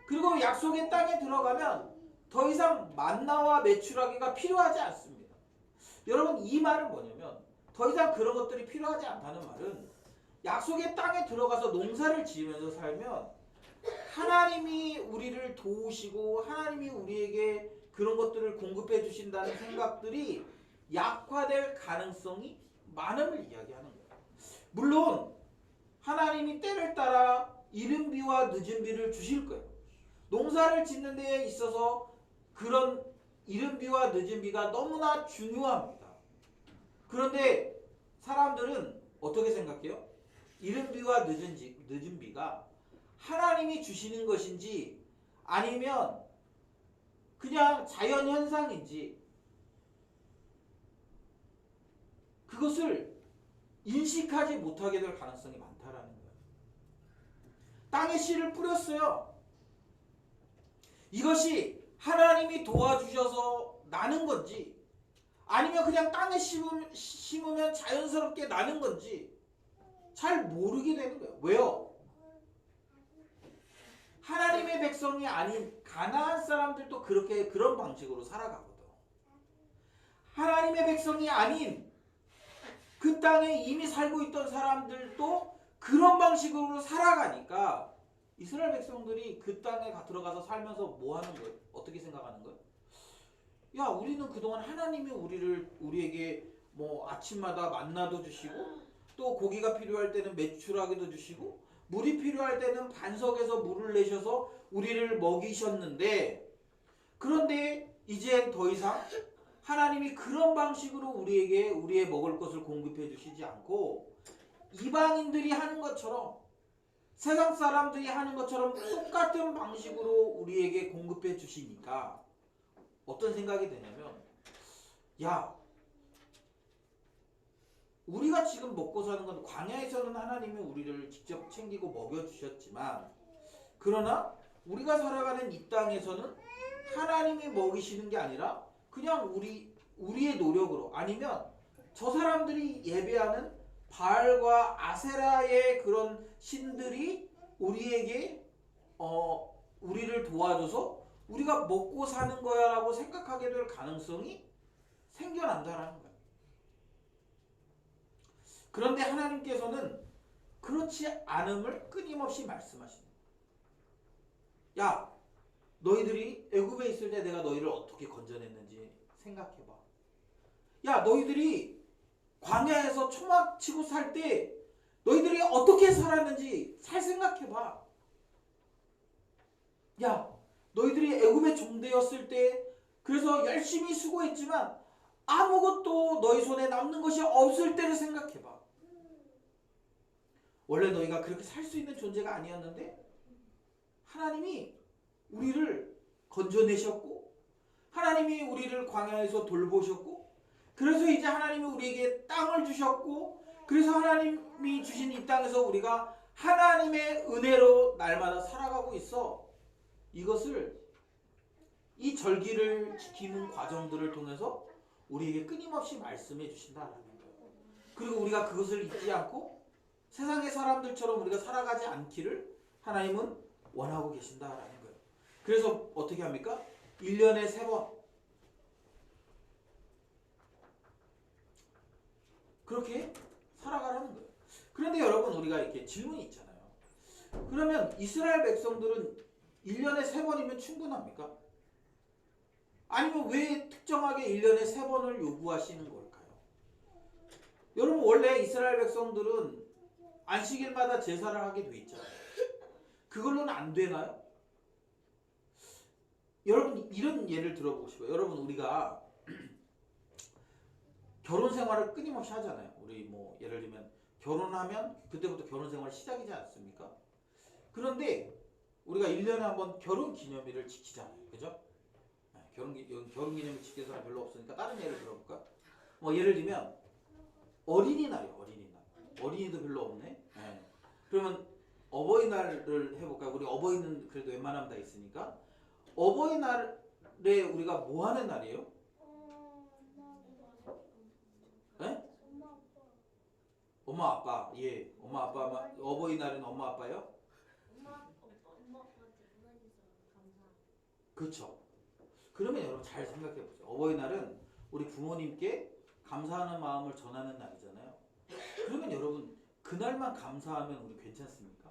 그리고 약속의 땅에 들어가면 더 이상 만나와 메추라기가 필요하지 않습니다. 여러분, 이 말은 뭐냐면 더 이상 그런 것들이 필요하지 않다는 말은 약속의 땅에 들어가서 농사를 지으면서 살면 하나님이 우리를 도우시고 하나님이 우리에게 그런 것들을 공급해 주신다는 생각들이 약화될 가능성이 많음을 이야기하는 거예요. 물론 하나님이 때를 따라 이른 비와 늦은 비를 주실 거예요. 농사를 짓는 데에 있어서 그런 이른 비와 늦은 비가 너무나 중요합니다. 그런데 사람들은 어떻게 생각해요? 이른 비와 늦은 비가 하나님이 주시는 것인지 아니면 그냥 자연 현상인지 그것을 인식하지 못하게 될 가능성이 많다라는 거예요. 땅에 씨를 뿌렸어요. 이것이 하나님이 도와주셔서 나는 건지 아니면 그냥 땅에 심으면 자연스럽게 나는 건지 잘 모르게 되는 거예요. 왜요? 하나님의 백성이 아닌 가나안 사람들도 그런 방식으로 살아가거든. 하나님의 백성이 아닌 그 땅에 이미 살고 있던 사람들도 그런 방식으로 살아가니까 이스라엘 백성들이 그 땅에 들어가서 살면서 뭐 하는 거예요? 어떻게 생각하는 거예요? 야, 우리는 그동안 하나님이 우리에게 뭐 아침마다 만나도 주시고 또 고기가 필요할 때는 메추라기도 주시고 물이 필요할 때는 반석에서 물을 내셔서 우리를 먹이셨는데 그런데 이젠 더 이상 하나님이 그런 방식으로 우리에게 우리의 먹을 것을 공급해 주시지 않고 이방인들이 하는 것처럼 세상 사람들이 하는 것처럼 똑같은 방식으로 우리에게 공급해 주시니까 어떤 생각이 드냐면 야, 우리가 지금 먹고 사는 건 광야에서는 하나님이 우리를 직접 챙기고 먹여주셨지만 그러나 우리가 살아가는 이 땅에서는 하나님이 먹이시는 게 아니라 그냥 우리의 노력으로 아니면 저 사람들이 예배하는 바알과 아세라의 그런 신들이 우리에게 우리를 도와줘서 우리가 먹고 사는 거야라고 생각하게 될 가능성이 생겨난다라는 거예요. 그런데 하나님께서는 그렇지 않음을 끊임없이 말씀하십니다. 야, 너희들이 애굽에 있을 때 내가 너희를 어떻게 건져냈는지 생각해봐. 야, 너희들이 광야에서 초막 치고 살 때 너희들이 어떻게 살았는지 잘 생각해봐. 야, 너희들이 애굽의 종되었을 때 그래서 열심히 수고했지만 아무것도 너희 손에 남는 것이 없을 때를 생각해봐. 원래 너희가 그렇게 살 수 있는 존재가 아니었는데 하나님이 우리를 건져내셨고 하나님이 우리를 광야에서 돌보셨고 그래서 이제 하나님이 우리에게 땅을 주셨고 그래서 하나님이 주신 이 땅에서 우리가 하나님의 은혜로 날마다 살아가고 있어. 이것을 이 절기를 지키는 과정들을 통해서 우리에게 끊임없이 말씀해 주신다라는 거예요. 그리고 우리가 그것을 잊지 않고 세상의 사람들처럼 우리가 살아가지 않기를 하나님은 원하고 계신다라는 거예요. 그래서 어떻게 합니까? 1년에 3번 그렇게 살아가라는 거예요. 그런데 여러분 우리가 이렇게 질문이 있잖아요. 그러면 이스라엘 백성들은 1년에 3번이면 충분합니까? 아니면 왜 특정하게 1년에 3번을 요구하시는 걸까요? 여러분 원래 이스라엘 백성들은 안식일마다 제사를 하게 돼 있잖아요. 그걸로는 안 되나요? 여러분 이런 예를 들어보고 싶어요. 여러분 우리가 결혼 생활을 끊임없이 하잖아요. 우리 뭐 예를 들면 결혼하면 그때부터 결혼 생활 시작이지 않습니까? 그런데 우리가 1년에 한번 결혼 기념일을 지키잖아요. 그죠? 결혼 기념일 지키는 사람 별로 없으니까 다른 예를 들어볼까? 뭐 예를 들면 어린이날이요. 어린이날. 어린이도 별로 없네. 네. 그러면 어버이날을 해볼까요? 우리 어버이는 그래도 웬만하면 다 있으니까. 어버이날에 우리가 뭐 하는 날이에요? 네? 엄마 아빠. 예, 엄마 아빠. 어버이날은 엄마 아빠요? 그렇죠. 그러면 여러분 잘 생각해 보세요. 어버이날은 우리 부모님께 감사하는 마음을 전하는 날이잖아요. 그러면 여러분 그날만 감사하면 우리 괜찮습니까?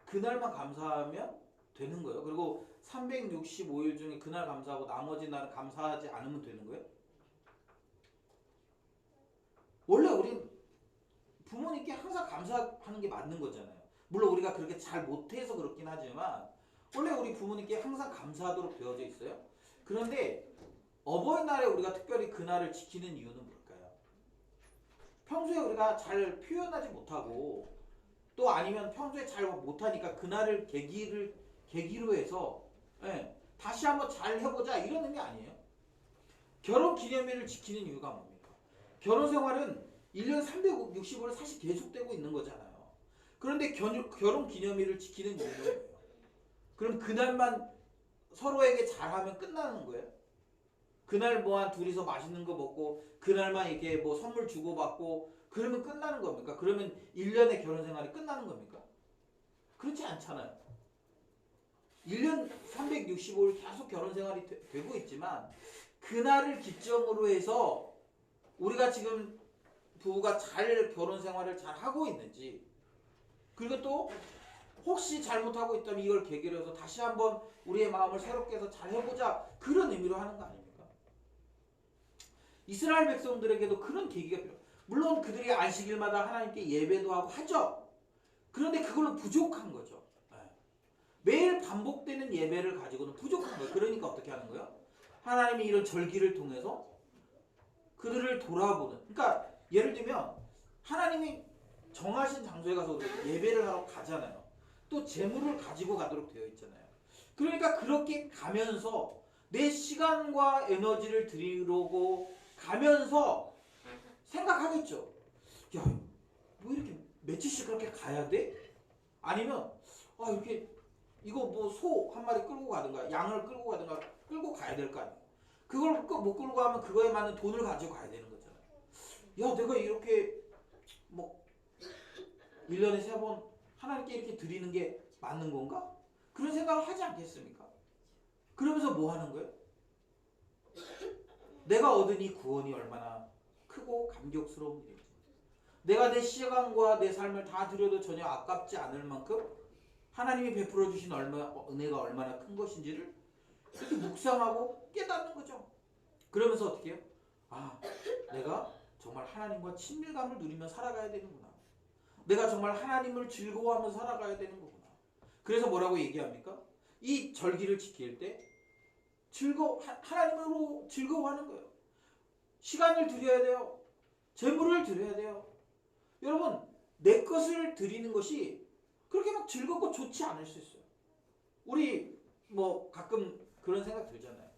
그날만 감사하면 되는 거예요. 그리고 365일 중에 그날 감사하고 나머지 날은 감사하지 않으면 되는 거예요. 원래 우린 부모님께 항상 감사하는 게 맞는 거잖아요. 물론 우리가 그렇게 잘 못해서 그렇긴 하지만 원래 우리 부모님께 항상 감사하도록 되어져 있어요. 그런데 어버이날에 우리가 특별히 그날을 지키는 이유는 뭘까요? 평소에 우리가 잘 표현하지 못하고 또 아니면 평소에 잘 못하니까 그날을 계기로 해서 다시 한번 잘 해보자 이런 의미 아니에요? 결혼 기념일을 지키는 이유가 뭡니까? 결혼 생활은 1년 365일 사실 계속되고 있는 거잖아요. 그런데 결혼 기념일을 지키는 이유는 뭐예요? 그럼 그날만 서로에게 잘하면 끝나는 거예요? 그날 뭐 한 둘이서 맛있는 거 먹고 그날만 이렇게 뭐 선물 주고받고 그러면 끝나는 겁니까? 그러면 1년의 결혼 생활이 끝나는 겁니까? 그렇지 않잖아요. 1년 365일 계속 결혼 생활이 되고 있지만 그날을 기점으로 해서 우리가 지금 부부가 잘 결혼 생활을 잘 하고 있는지 그리고 또 혹시 잘못하고 있다면 이걸 계기로 해서 다시 한번 우리의 마음을 새롭게 해서 잘 해보자 그런 의미로 하는 거 아닙니까? 이스라엘 백성들에게도 그런 계기가 필요해요. 물론 그들이 안식일마다 하나님께 예배도 하고 하죠. 그런데 그걸로 부족한 거죠. 매일 반복되는 예배를 가지고는 부족한 거예요. 그러니까 어떻게 하는 거예요? 하나님이 이런 절기를 통해서 그들을 돌아보는. 그러니까 예를 들면 하나님이 정하신 장소에 가서 예배를 하러 가잖아요. 또 재물을 가지고 가도록 되어 있잖아요. 그러니까 그렇게 가면서 내 시간과 에너지를 들이려고 가면서 생각하겠죠. 야, 뭐 이렇게 며칠씩 그렇게 가야 돼? 아니면 이렇게 이거 뭐 소 한 마리 끌고 가든가 양을 끌고 가든가 끌고 가야 될 거 아니에요. 그걸 못 끌고 가면 그거에 맞는 돈을 가지고 가야 되는 거잖아요. 야, 내가 이렇게 뭐 1년에 3번 하나님께 이렇게 드리는 게 맞는 건가? 그런 생각을 하지 않겠습니까? 그러면서 뭐 하는 거예요? 내가 얻은 이 구원이 얼마나 크고 감격스러운 일인지, 내가 내 시간과 내 삶을 다 드려도 전혀 아깝지 않을 만큼 하나님이 베풀어 주신 은혜가 얼마나 큰 것인지를 이렇게 묵상하고 깨닫는 거죠. 그러면서 어떻게 해요? 내가 정말 하나님과 친밀감을 누리며 살아가야 되는구나. 내가 정말 하나님을 즐거워하며 살아가야 되는 거구나. 그래서 뭐라고 얘기합니까? 이 절기를 지킬 때 하나님으로 즐거워하는 거예요. 시간을 드려야 돼요. 재물을 드려야 돼요. 여러분, 내 것을 드리는 것이 그렇게 막 즐겁고 좋지 않을 수 있어요. 우리 뭐 가끔 그런 생각 들잖아요.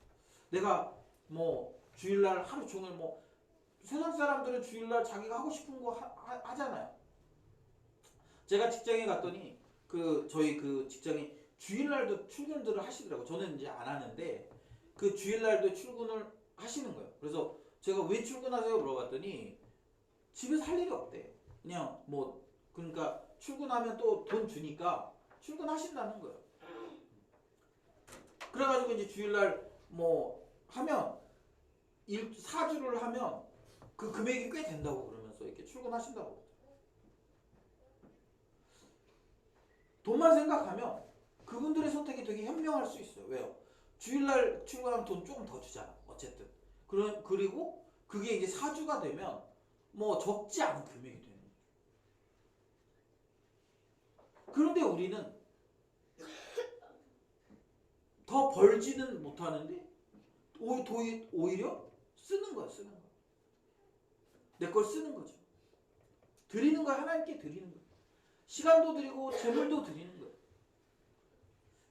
내가 뭐 주일날 하루 종일 뭐 세상 사람들은 주일날 자기가 하고 싶은 거 하잖아요. 제가 직장에 갔더니 저희 그 직장이 주일날도 출근들을 하시더라고요. 저는 이제 안 하는데 그 주일날도 출근을 하시는 거예요. 그래서 제가 왜 출근하세요? 물어봤더니 집에서 할 일이 없대. 그냥 뭐 그러니까 출근하면 또 돈 주니까 출근하신다는 거예요. 그래가지고 이제 주일날 뭐 하면 4주를 하면 그 금액이 꽤 된다고 그러면서 이렇게 출근하신다고. 돈만 생각하면 그분들의 선택이 되게 현명할 수 있어요. 왜요? 주일날 출근하면 돈 조금 더 주잖아. 어쨌든. 그리고 그게 이제 4주가 되면 뭐 적지 않은 금액이 되는 거예요. 그런데 우리는 더 벌지는 못하는데 오히려 쓰는 거야. 내 걸 쓰는 거죠. 드리는 거 하나님께 드리는 거예요. 시간도 드리고 재물도 드리는 거예요.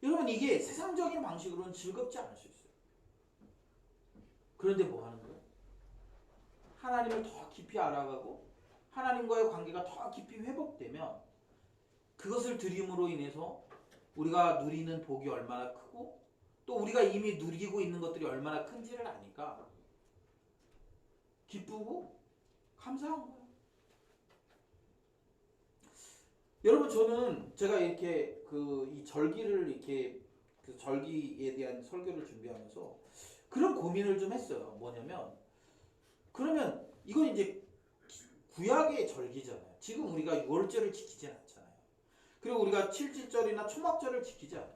여러분, 이게 세상적인 방식으로는 즐겁지 않을 수 있어요. 그런데 뭐 하는 거예요? 하나님을 더 깊이 알아가고 하나님과의 관계가 더 깊이 회복되면 그것을 드림으로 인해서 우리가 누리는 복이 얼마나 크고 또 우리가 이미 누리고 있는 것들이 얼마나 큰지를 아니까 기쁘고 감사한 거예요. 여러분 저는 제가 이렇게 이 절기를 이렇게 그 절기에 대한 설교를 준비하면서 그런 고민을 좀 했어요. 뭐냐면 그러면 이건 이제 구약의 절기잖아요. 지금 우리가 6월절을 지키지 않잖아요. 그리고 우리가 7.7절이나 초막절을 지키지 않아요.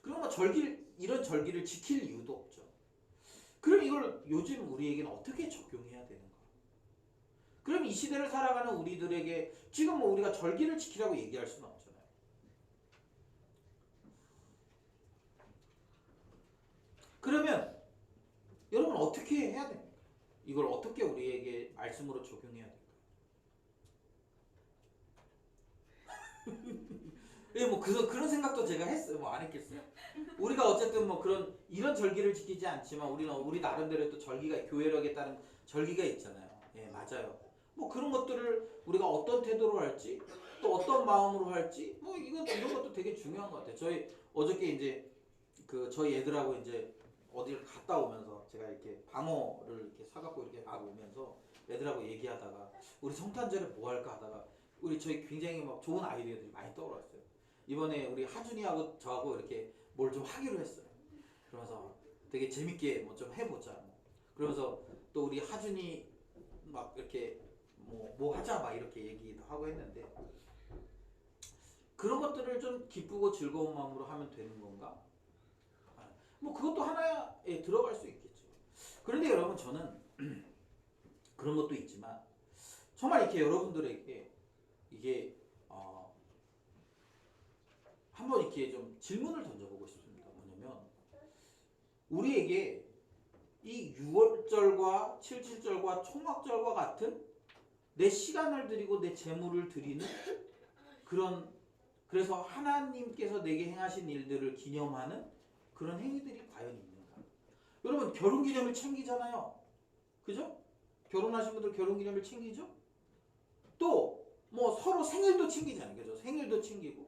그러면 이런 절기를 지킬 이유도 없죠. 그럼 이걸 요즘 우리에게는 어떻게 적용해야 되는가? 그럼 이 시대를 살아가는 우리들에게 지금 뭐 우리가 절기를 지키라고 얘기할 수는 없잖아요. 그러면 여러분 어떻게 해야 됩니까? 이걸 어떻게 우리에게 말씀으로 적용해야 될까요? 예, 뭐 그런 생각도 제가 했어요. 뭐 안 했겠어요? 우리가 어쨌든 뭐 이런 절기를 지키지 않지만 우리는 우리 나름대로 또 절기가 교회력에 따른 절기가 있잖아요. 예, 맞아요. 뭐 그런 것들을 우리가 어떤 태도로 할지 또 어떤 마음으로 할지 뭐 이런 것도 되게 중요한 것 같아요. 저희 어저께 이제 저희 애들하고 이제 어디를 갔다 오면서 제가 이렇게 방어를 이렇게 사갖고 이렇게 막 오면서 애들하고 얘기하다가 우리 성탄절에 뭐 할까 하다가 저희 굉장히 막 좋은 아이디어들이 많이 떠올랐어요. 이번에 우리 하준이하고 저하고 이렇게 뭘 좀 하기로 했어요. 그러면서 되게 재밌게 뭐 좀 해보자. 그러면서 또 우리 하준이 막 이렇게 뭐 하자 막 이렇게 얘기도 하고 했는데 그런 것들을 좀 기쁘고 즐거운 마음으로 하면 되는 건가? 뭐 그것도 하나에 들어갈 수 있겠죠. 그런데 여러분 저는 그런 것도 있지만 정말 이렇게 여러분들에게 이게 한번 이렇게 좀 질문을 던져보고 싶습니다. 뭐냐면 우리에게 이 6월절과 7.7절과 초막절과 같은 내 시간을 드리고 내 재물을 드리는 그래서 하나님께서 내게 행하신 일들을 기념하는 그런 행위들이 과연 있는가? 여러분 결혼기념일 챙기잖아요. 그죠? 결혼하신 분들 결혼기념일 챙기죠? 또 뭐 서로 생일도 챙기잖아요. 그죠? 생일도 챙기고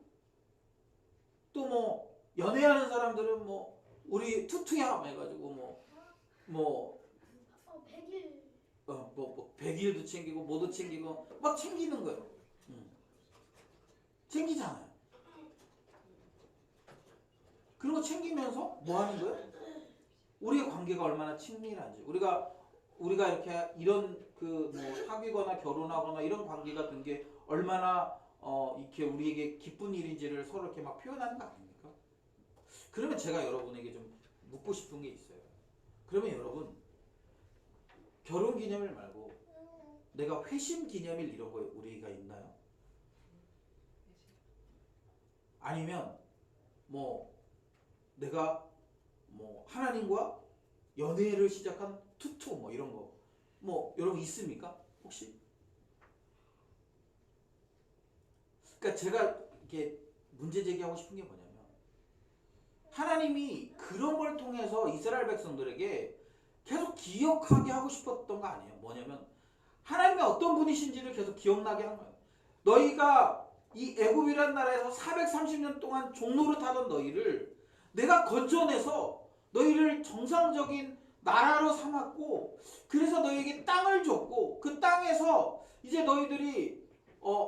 또 뭐 연애하는 사람들은 뭐 우리 투투야 해가지고 뭐 100일. 뭐 100일도 챙기고 뭐도 챙기고 막 챙기는 거예요. 챙기잖아요. 그리고 챙기면서 뭐 하는 거예요? 우리의 관계가 얼마나 친밀한지 우리가 이렇게 이런 뭐 사귀거나 결혼하거나 이런 관계가 된 게 얼마나 이렇게 우리에게 기쁜 일인지를 서로 이렇게 막 표현하는 거 아닙니까? 그러면 제가 여러분에게 좀 묻고 싶은 게 있어요. 그러면 여러분 결혼기념일 말고 내가 회심기념일 이런 거 우리가 있나요? 아니면 뭐 내가 뭐 하나님과 연애를 시작한 투투 뭐 이런 거 뭐 여러분 있습니까? 혹시? 그러니까 제가 이렇게 문제 제기하고 싶은 게 뭐냐면 하나님이 그런 걸 통해서 이스라엘 백성들에게 계속 기억하게 하고 싶었던 거 아니에요. 뭐냐면 하나님이 어떤 분이신지를 계속 기억나게 한 거예요. 너희가 이 애굽이라는 나라에서 430년 동안 종노릇 하던 너희를 내가 건져내서 너희를 정상적인 나라로 삼았고 그래서 너희에게 땅을 줬고 그 땅에서 이제 너희들이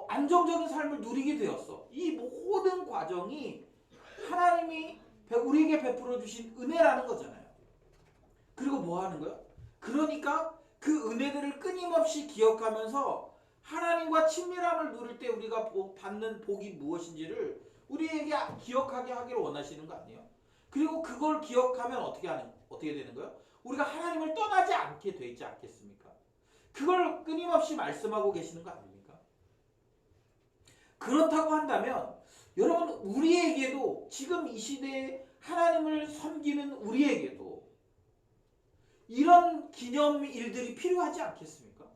안정적인 삶을 누리게 되었어. 이 모든 과정이 하나님이 우리에게 베풀어 주신 은혜라는 거잖아요. 그리고 뭐 하는 거야? 그러니까 그 은혜들을 끊임없이 기억하면서 하나님과 친밀함을 누릴 때 우리가 받는 복이 무엇인지를 우리에게 기억하게 하기를 원하시는 거 아니에요? 그리고 그걸 기억하면 어떻게 되는 거예요? 우리가 하나님을 떠나지 않게 돼 있지 않겠습니까? 그걸 끊임없이 말씀하고 계시는 거 아닙니까? 그렇다고 한다면 여러분 우리에게도 지금 이 시대에 하나님을 섬기는 우리에게도 이런 기념일들이 필요하지 않겠습니까?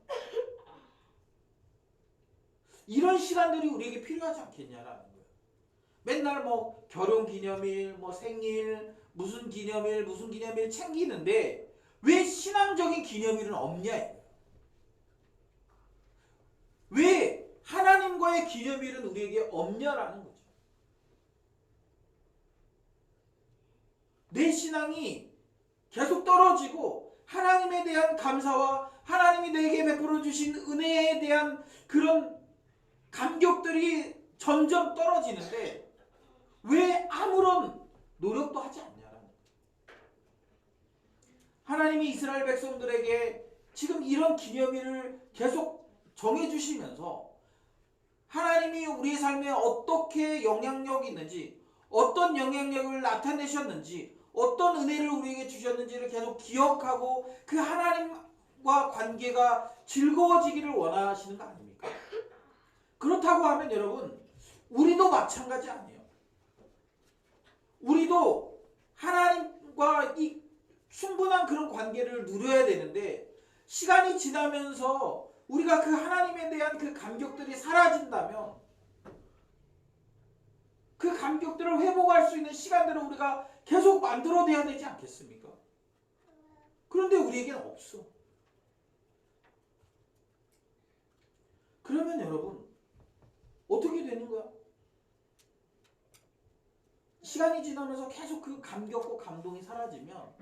이런 시간들이 우리에게 필요하지 않겠냐라는 거예요. 맨날 뭐 결혼기념일, 뭐 생일, 무슨 기념일 챙기는데 왜 신앙적인 기념일은 없냐? 왜 하나님과의 기념일은 우리에게 없냐라는 거죠. 내 신앙이 계속 떨어지고 하나님에 대한 감사와 하나님이 내게 베풀어 주신 은혜에 대한 그런 감격들이 점점 떨어지는데 왜 아무런 노력도 하지 않냐라는 거예요. 하나님이 이스라엘 백성들에게 지금 이런 기념일을 계속 정해주시면서 하나님이 우리의 삶에 어떻게 영향력이 있는지, 어떤 영향력을 나타내셨는지, 어떤 은혜를 우리에게 주셨는지를 계속 기억하고 그 하나님과 관계가 즐거워지기를 원하시는 거 아닙니까? 그렇다고 하면 여러분, 우리도 마찬가지 아니에요. 우리도 하나님과 이 충분한 그런 관계를 누려야 되는데 시간이 지나면서 우리가 그 하나님에 대한 그 감격들이 사라진다면 그 감격들을 회복할 수 있는 시간들을 우리가 계속 만들어내야 되지 않겠습니까? 그런데 우리에게는 없어. 그러면 여러분 어떻게 되는 거야? 시간이 지나면서 계속 그 감격과 감동이 사라지면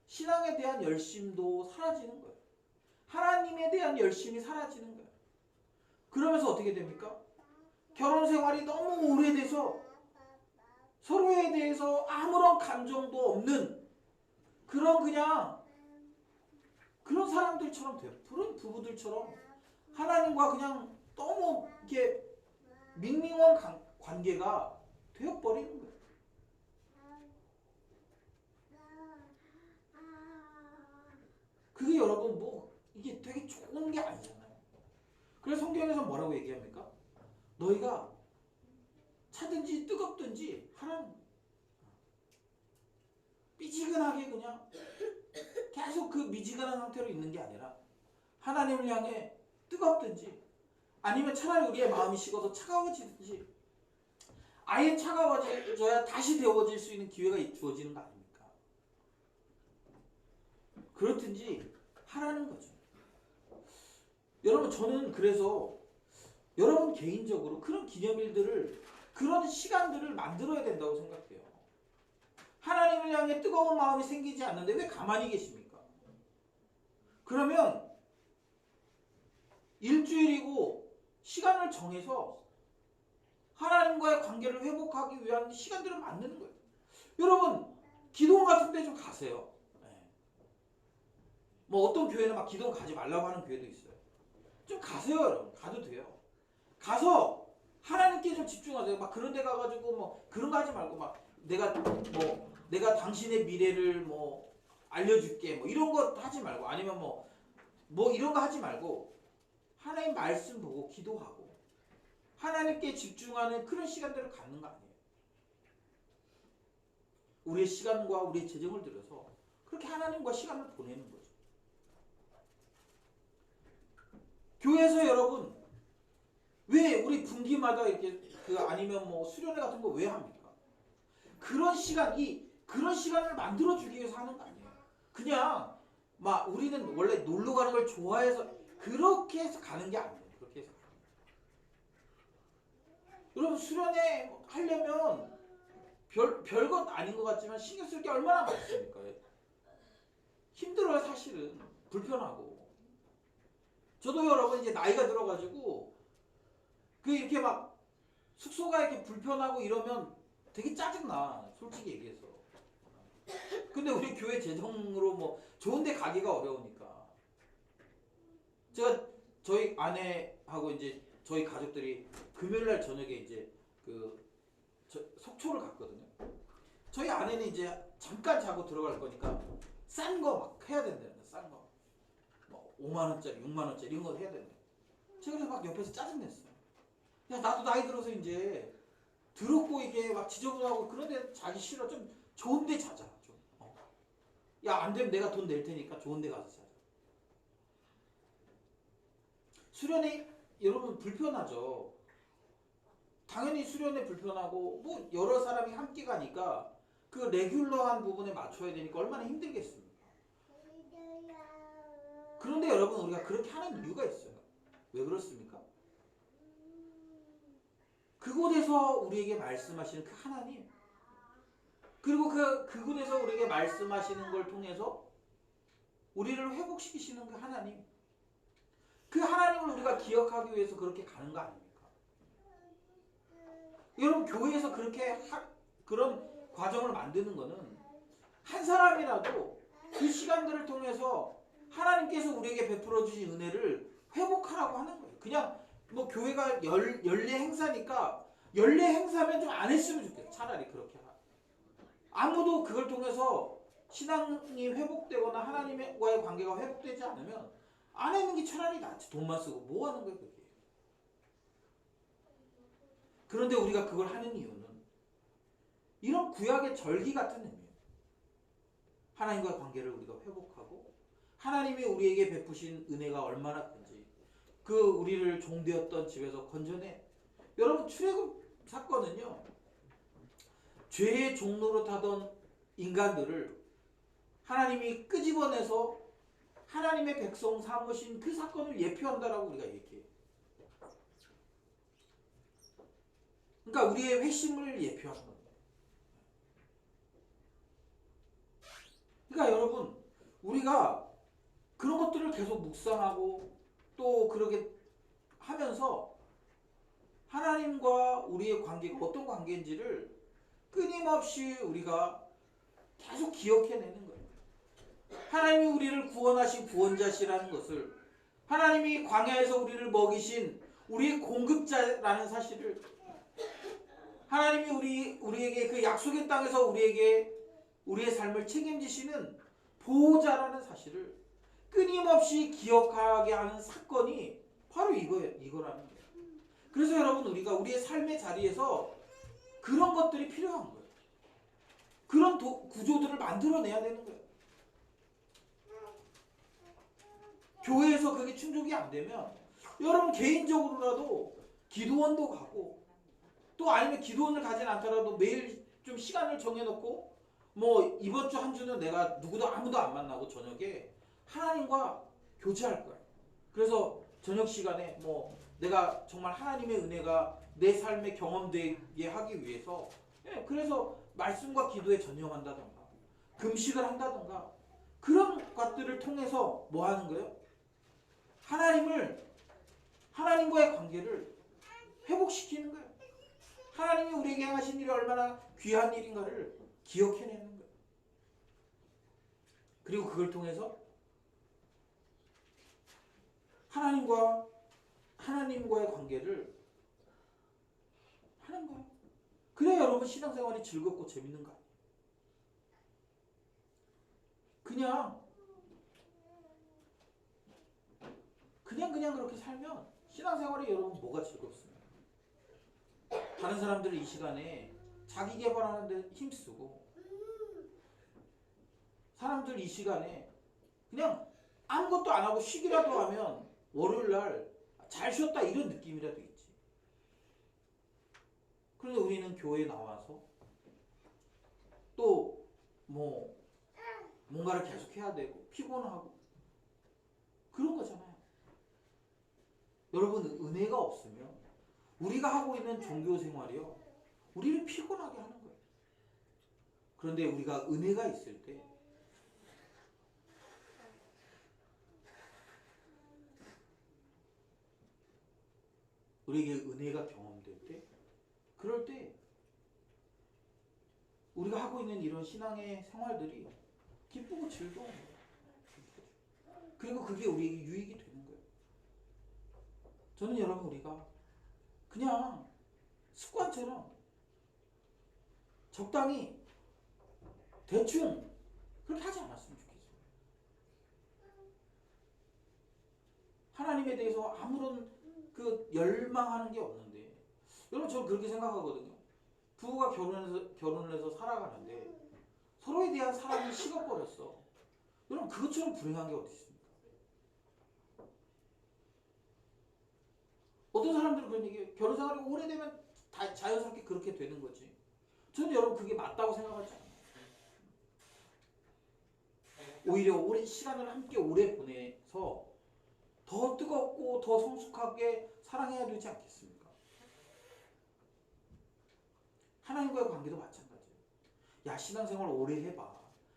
신앙에 대한 열심도 사라지는 거예요. 하나님에 대한 열심이 사라지는 거예요. 그러면서 어떻게 됩니까? 결혼 생활이 너무 오래돼서 서로에 대해서 아무런 감정도 없는 그런 그런 사람들처럼 돼요. 그런 부부들처럼 하나님과 그냥 너무 이렇게 밍밍한 관계가 되어버리는 거예요. 그게 여러분 이게 되게 좋은 게 아니잖아요. 그래서 성경에서 뭐라고 얘기합니까? 너희가 차든지 뜨겁든지 하나님 삐지근하게 그냥 계속 그 미지근한 상태로 있는 게 아니라 하나님을 향해 뜨겁든지 아니면 차라리 우리의 마음이 식어서 차가워지든지 아예 차가워져야 다시 데워질 수 있는 기회가 주어지는 거 아닙니까? 그렇든지 하라는 거죠. 여러분 저는 그래서 여러분 개인적으로 그런 기념일들을 그런 시간들을 만들어야 된다고 생각해요. 하나님을 향해 뜨거운 마음이 생기지 않는데 왜 가만히 계십니까? 그러면 일주일이고 시간을 정해서 하나님과의 관계를 회복하기 위한 시간들을 만드는 거예요. 여러분 기도원 같은 데 좀 가세요. 뭐 어떤 교회는 막 기도원 가지 말라고 하는 교회도 있어요. 좀 가세요 여러분. 가도 돼요. 가서 하나님께 좀 집중하세요. 막 그런 데 가가지고 뭐 그런 거 하지 말고 막 내가 당신의 미래를 뭐 알려줄게 뭐 이런 거 하지 말고 아니면 뭐 이런 거 하지 말고 하나님 말씀 보고 기도하고 하나님께 집중하는 그런 시간들을 갖는 거 아니에요. 우리의 시간과 우리의 재정을 들여서 그렇게 하나님과 시간을 보내는 거죠. 교회에서 여러분 왜 우리 분기마다 이렇게 아니면 뭐 수련회 같은 거 왜 합니까? 그런 시간을 만들어 주기 위해서 하는 거 아니에요. 그냥 막 우리는 원래 놀러 가는 걸 좋아해서 그렇게 해서 가는 게 아니에요. 그렇게 해서 여러분 수련회 하려면 별것 아닌 것 같지만 신경 쓸 게 얼마나 많습니까? 힘들어요 사실은. 불편하고. 저도 여러분 이제 나이가 들어가지고 이렇게 막 숙소가 이렇게 불편하고 이러면 되게 짜증나. 솔직히 얘기해서. 근데 우리 교회 재정으로 뭐 좋은 데 가기가 어려우니까. 제가 저희 아내하고 이제 저희 가족들이 금요일날 저녁에 이제 속초를 갔거든요. 저희 아내는 이제 잠깐 자고 들어갈 거니까 싼 거 막 해야 된다는 거야. 싼 거. 뭐 5만원짜리, 6만원짜리 이런 거 해야 된다. 제가 그래서 막 옆에서 짜증냈어요. 야 나도 나이 들어서 이제 더럽고 이게 막 지저분하고 그런 데 자기 싫어. 좀 좋은 데 자자. 좀. 야 안 되면 내가 돈 낼 테니까 좋은 데 가서 자자. 수련회 여러분 불편하죠. 당연히 수련회 불편하고 뭐 여러 사람이 함께 가니까 그 레귤러한 부분에 맞춰야 되니까 얼마나 힘들겠습니까? 그런데 여러분 우리가 그렇게 하는 이유가 있어요. 왜 그렇습니까? 그곳에서 우리에게 말씀하시는 그 그리고 그분에서 우리에게 말씀하시는 걸 통해서 우리를 회복시키시는 그 하나님, 그 하나님을 우리가 기억하기 위해서 그렇게 가는 거 아닙니까? 여러분, 교회에서 그렇게 그런 과정을 만드는 거는 한 사람이라도 그 시간들을 통해서 하나님께서 우리에게 베풀어 주신 은혜를 회복하라고 하는 거예요. 그냥 뭐 교회가 연례 행사니까 연례 행사면 좀 안 했으면 좋겠어요. 차라리 그렇게 아무도 그걸 통해서 신앙이 회복되거나 하나님과의 관계가 회복되지 않으면 안 하는 게 차라리 낫지. 돈만 쓰고 뭐 하는 거예요, 그게. 그런데 우리가 그걸 하는 이유는 이런 구약의 절기 같은 의미예요. 하나님과의 관계를 우리가 회복하고 하나님이 우리에게 베푸신 은혜가 얼마나 큰지 그 우리를 종되었던 집에서 건져내. 여러분, 출애굽 사건은요, 죄의 종로로 타던 인간들을 하나님이 끄집어내서 하나님의 백성 삼으신 그 사건을 예표한다라고 우리가 얘기해요. 그러니까 우리의 회심을 예표하는 겁니다. 그러니까 여러분, 우리가 그런 것들을 계속 묵상하고 또 그렇게 하면서 하나님과 우리의 관계가 어떤 관계인지를 끊임없이 우리가 계속 기억해내는 거예요. 하나님이 우리를 구원하신 구원자시라는 것을, 하나님이 광야에서 우리를 먹이신 우리의 공급자라는 사실을, 하나님이 우리에게 그 약속의 땅에서 우리에게 우리의 삶을 책임지시는 보호자라는 사실을 끊임없이 기억하게 하는 사건이 바로 이거라는 거예요. 그래서 여러분, 우리가 우리의 삶의 자리에서 그런 것들이 필요한 거예요. 그런 구조들을 만들어내야 되는 거예요. 교회에서 그게 충족이 안 되면 여러분 개인적으로라도 기도원도 가고, 또 아니면 기도원을 가진 않더라도 매일 좀 시간을 정해놓고, 뭐 이번 주 한 주는 내가 아무도 안 만나고 저녁에 하나님과 교제할 거야. 그래서 저녁 시간에 뭐 내가 정말 하나님의 은혜가 내 삶에 경험되게 하기 위해서, 그래서 말씀과 기도에 전념한다던가 금식을 한다던가 그런 것들을 통해서 뭐 하는 거예요? 하나님과의 관계를 회복시키는 거예요. 하나님이 우리에게 하신 일이 얼마나 귀한 일인가를 기억해내는 거예요. 그리고 그걸 통해서 하나님과의 관계를 하는 거예요. 그래야 여러분 신앙생활이 즐겁고 재밌는 거 아니에요. 그냥 그렇게 살면 신앙생활이 여러분 뭐가 즐겁습니까? 다른 사람들은 이 시간에 자기 개발하는 데 힘쓰고, 사람들 이 시간에 그냥 아무것도 안 하고 쉬기라도 하면 월요일날 잘 쉬었다 이런 느낌이라도 있지. 그런데 우리는 교회에 나와서 또 뭐 뭔가를 계속 해야 되고 피곤하고 그런 거잖아요. 여러분, 은혜가 없으면 우리가 하고 있는 종교 생활이요, 우리를 피곤하게 하는 거예요. 그런데 우리가 은혜가 있을 때, 우리에게 은혜가 경험될 때, 그럴 때 우리가 하고 있는 이런 신앙의 생활들이 기쁘고 즐거운 거예요. 그리고 그게 우리에게 유익이 되는 거예요. 저는 여러분, 우리가 그냥 습관처럼 적당히 대충 그렇게 하지 않았으면 좋겠어요. 하나님에 대해서 아무런 열망하는 게 없는데, 여러분, 저는 그렇게 생각하거든요. 부부가 결혼을 해서 살아가는데 서로에 대한 사랑이 식어버렸어. 여러분, 그것처럼 불행한 게 어디 있습니까? 어떤 사람들은 그런 얘기해요. 결혼 생활이 오래되면 다 자연스럽게 그렇게 되는 거지. 저는 여러분 그게 맞다고 생각하지 않아요. 오히려 오랜 시간을 함께 오래 보내서 더 뜨겁고 더 성숙하게 사랑해야 되지 않겠습니까? 하나님과의 관계도 마찬가지예요. 야 신앙생활 오래 해봐.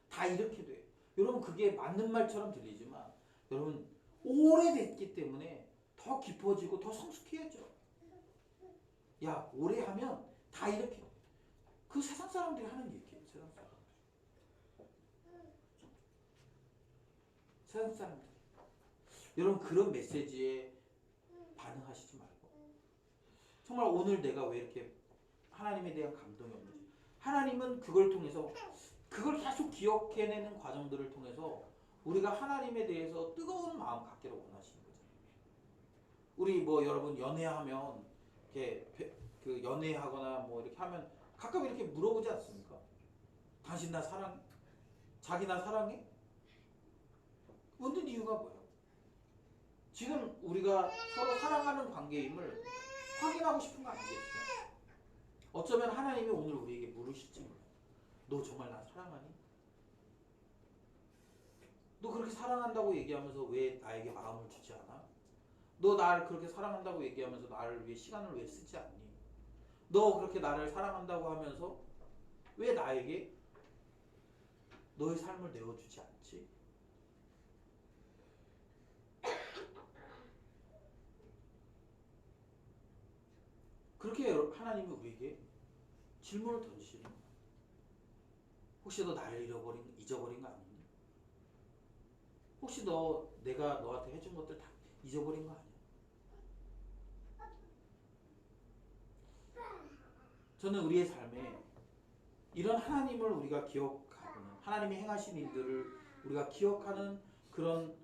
다 이렇게 돼. 여러분 그게 맞는 말처럼 들리지만 여러분 오래됐기 때문에 더 깊어지고 더 성숙해야죠. 야 오래 하면 다 이렇게 돼. 그 세상 사람들이 하는 얘기예요. 세상 사람들. 세상 사람들. 여러분 그런 메시지에 반응하시지 말고 정말 오늘 내가 왜 이렇게 하나님에 대한 감동이 없는지 하나님은 그걸 통해서 그걸 계속 기억해내는 과정들을 통해서 우리가 하나님에 대해서 뜨거운 마음 갖기를 원하시는 거죠. 우리 뭐 여러분 연애하면 이렇게 그 연애하거나 뭐 이렇게 하면 가끔 이렇게 물어보지 않습니까? 당신 나 사랑해? 자기 나 사랑해? 묻는 이유가 뭐예요? 지금 우리가 서로 사랑하는 관계임을 확인하고 싶은 거 아니겠어요? 어쩌면 하나님이 오늘 우리에게 물으실지 몰라요. 너 정말 나 사랑하니? 너 그렇게 사랑한다고 얘기하면서 왜 나에게 마음을 주지 않아? 너 나를 그렇게 사랑한다고 얘기하면서 나를 위해 시간을 왜 쓰지 않니? 너 그렇게 나를 사랑한다고 하면서 왜 나에게 너의 삶을 내어주지 않지? 그렇게 하나님이 우리에게 질문을 던지시는 거예요. 혹시 너 나를 잊어버린 거 아니니? 혹시 내가 너한테 해준 것들 다 잊어버린 거 아니야? 저는 우리의 삶에 이런 하나님을 우리가 기억하는 하나님이 행하신 일들을 우리가 기억하는 그런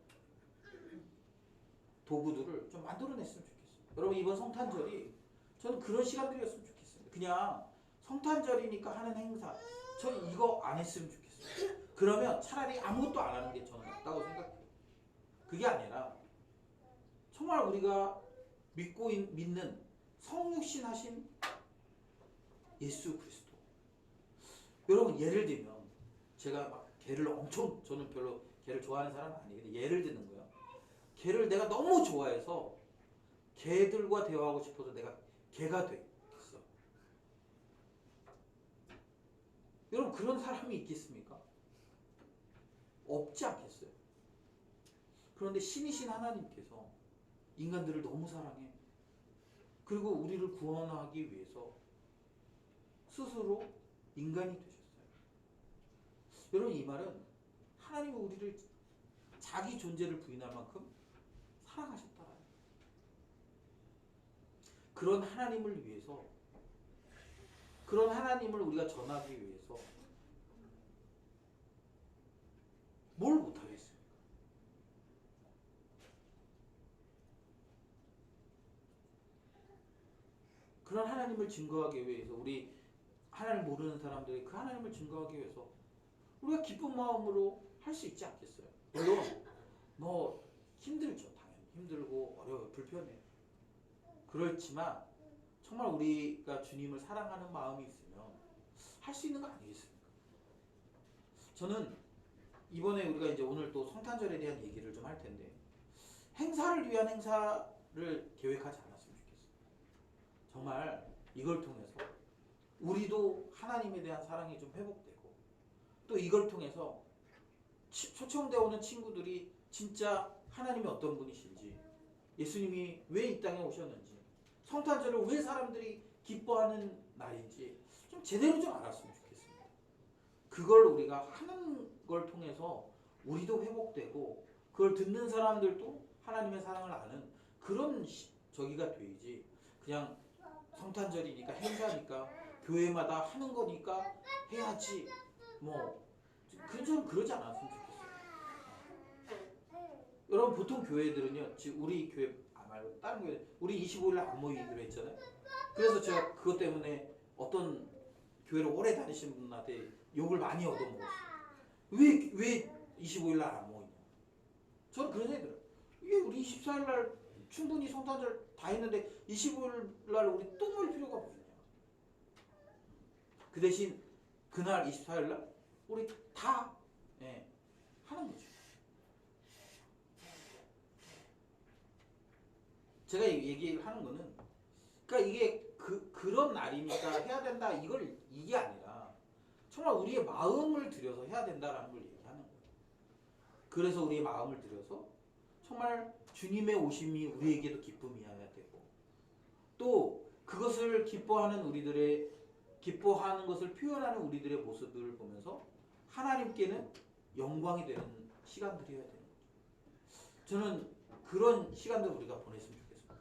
도구들을 좀 만들어냈으면 좋겠어요. 여러분 이번 성탄절이 저는 그런 시간들이었으면 좋겠어요. 그냥 성탄절이니까 하는 행사 저 이거 안 했으면 좋겠어요. 그러면 차라리 아무것도 안 하는 게 저는 낫다고 생각해요. 그게 아니라 정말 우리가 믿는 성육신 하신 예수 그리스도. 여러분 예를 들면 제가 막 개를 엄청 저는 별로 개를 좋아하는 사람은 아니에요. 근데 예를 드는 거예요. 개를 내가 너무 좋아해서 개들과 대화하고 싶어서 내가 개가 됐어. 여러분 그런 사람이 있겠습니까? 없지 않겠어요? 그런데 신이신 하나님께서 인간들을 너무 사랑해. 그리고 우리를 구원하기 위해서 스스로 인간이 되셨어요. 여러분 이 말은 하나님이 우리를 자기 존재를 부인할 만큼 사랑하셨다라는 거예요. 그런 하나님을 위해서 그런 하나님을 우리가 전하기 위해서 뭘 못하겠습니까? 그런 하나님을 증거하기 위해서 우리 하나님 모르는 사람들이 그 하나님을 증거하기 위해서 우리가 기쁜 마음으로 할 수 있지 않겠어요? 물론 뭐 힘들죠. 당연히 힘들고 어려워요. 불편해요. 그렇지만 정말 우리가 주님을 사랑하는 마음이 있으면 할 수 있는 거 아니겠습니까? 저는 이번에 우리가 이제 오늘 또 성탄절에 대한 얘기를 좀 할 텐데 행사를 위한 행사를 계획하지 않았으면 좋겠어요. 정말 이걸 통해서 우리도 하나님에 대한 사랑이 좀 회복되고 또 이걸 통해서 초청되어 오는 친구들이 진짜 하나님이 어떤 분이신지 예수님이 왜 이 땅에 오셨는지 성탄절을 왜 사람들이 기뻐하는 날인지 좀 제대로 좀 알았으면 좋겠습니다. 그걸 우리가 하는 걸 통해서 우리도 회복되고 그걸 듣는 사람들도 하나님의 사랑을 아는 그런 저기가 되지 그냥 성탄절이니까 행사니까 교회마다 하는 거니까 해야지 뭐 좀 그러지 않았으면 좋겠어요. 여러분 보통 교회들은요 지금 우리 교회 말고 다른 교회 우리 25일날 안 모이기로 했잖아요. 그래서 제가 그것 때문에 어떤 교회를 오래 다니시는 분한테 욕을 많이 얻어먹었어요. 왜 25일날 안 모이냐. 저는 그런 생각이 들어요. 이게 우리 24일날 충분히 성탄절 다 했는데 25일날 우리 또 모일 필요가 뭐 있냐. 그 대신 그날 24일날 우리 다 하는 거죠. 제가 얘기를 하는 거는 그러니까 이게 그런 날이니까 해야 된다 이게 아니라 정말 우리의 마음을 들여서 해야 된다라는 걸 얘기하는 거예요. 그래서 우리의 마음을 들여서 정말 주님의 오심이 우리에게도 기쁨이어야 되고, 또 그것을 기뻐하는 것을 표현하는 우리들의 모습을 보면서 하나님께는 영광이 되는 시간들이어야 되는 거죠. 저는 그런 시간들 우리가 보냈으면 좋겠습니다.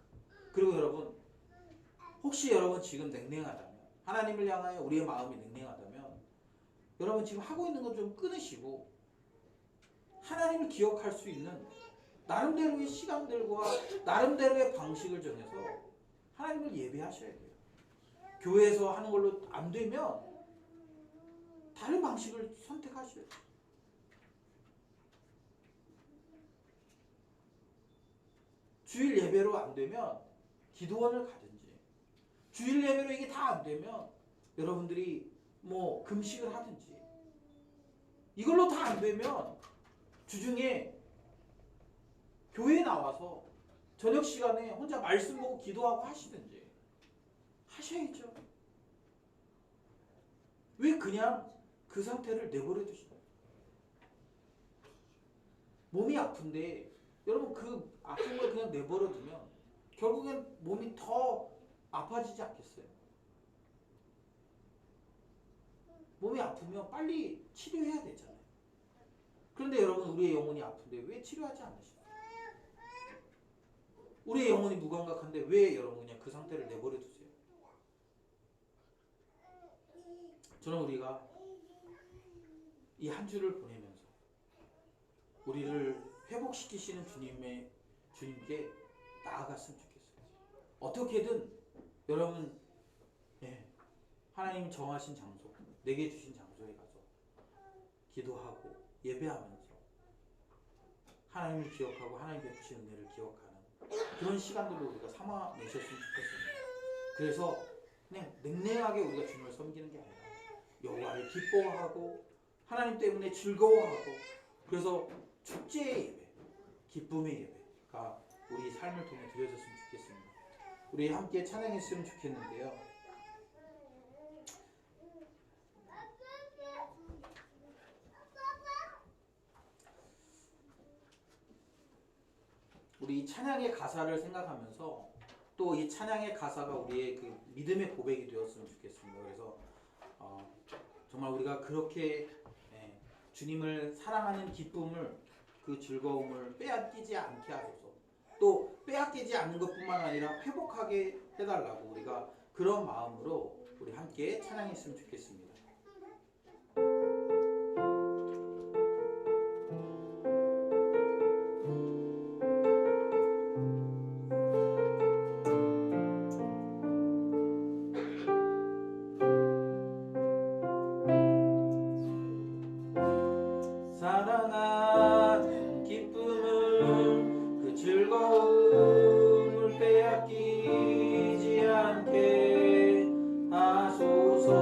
그리고 여러분, 혹시 여러분 지금 냉랭하다면, 하나님을 향하여 우리의 마음이 냉랭하다면, 여러분 지금 하고 있는 것 좀 끊으시고 하나님을 기억할 수 있는 나름대로의 시간들과 나름대로의 방식을 정해서 하나님을 예배하셔야 돼요. 교회에서 하는 걸로 안 되면 다른 방식을 선택하셔야 돼요. 주일 예배로 안 되면 기도원을 가든지, 주일 예배로 이게 다 안 되면 여러분들이 뭐 금식을 하든지, 이걸로 다 안 되면 주중에 교회에 나와서 저녁 시간에 혼자 말씀 보고 기도하고 하시든지 하셔야죠. 왜 그냥 그 상태를 내버려 두시나요? 몸이 아픈데 여러분 그 아픈 걸 그냥 내버려 두면 결국엔 몸이 더 아파지지 않겠어요? 몸이 아프면 빨리 치료해야 되잖아요. 그런데 여러분, 우리의 영혼이 아픈데 왜 치료하지 않으시나요? 우리의 영혼이 무감각한데 왜 여러분 그냥 그 상태를 내버려 두세요? 저는 우리가 이 한 주를 보내면서 우리를 회복시키시는 주님께 나아갔으면 좋겠어요. 어떻게든 여러분, 하나님 정하신 장소, 내게 주신 장소에 가서 기도하고 예배하면서 하나님을 기억하고 하나님 베푸신 은혜를 기억하는 그런 시간들로 우리가 삼아내셨으면 좋겠습니다. 그래서 그냥 냉랭하게 우리가 주님을 섬기는 게 아니라 여호와를 기뻐하고 하나님 때문에 즐거워하고, 그래서 축제의 예배, 기쁨의 예배가 우리 삶을 통해 드려졌으면 좋겠습니다. 우리 함께 찬양했으면 좋겠는데요. 우리 이 찬양의 가사를 생각하면서 또 이 찬양의 가사가 우리의 그 믿음의 고백이 되었으면 좋겠습니다. 그래서 정말 우리가 그렇게 주님을 사랑하는 기쁨을, 그 즐거움을 빼앗기지 않게 하소서. 또 빼앗기지 않는 것뿐만 아니라 회복하게 해달라고 우리가 그런 마음으로 우리 함께 찬양했으면 좋겠습니다. 사랑하는 기쁨을, 그 즐거움을 빼앗기지 않게 하소서.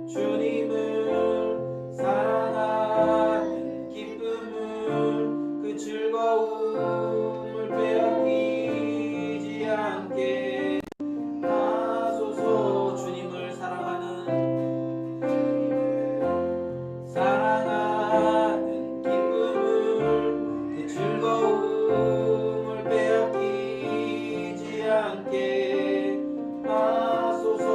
주님을 사랑하는 기쁨을, 그 즐거움을 빼앗기지 않게 하소서. 주님을 사랑하는 기쁨을, 그 즐거움을 빼앗기지 않게 하소서.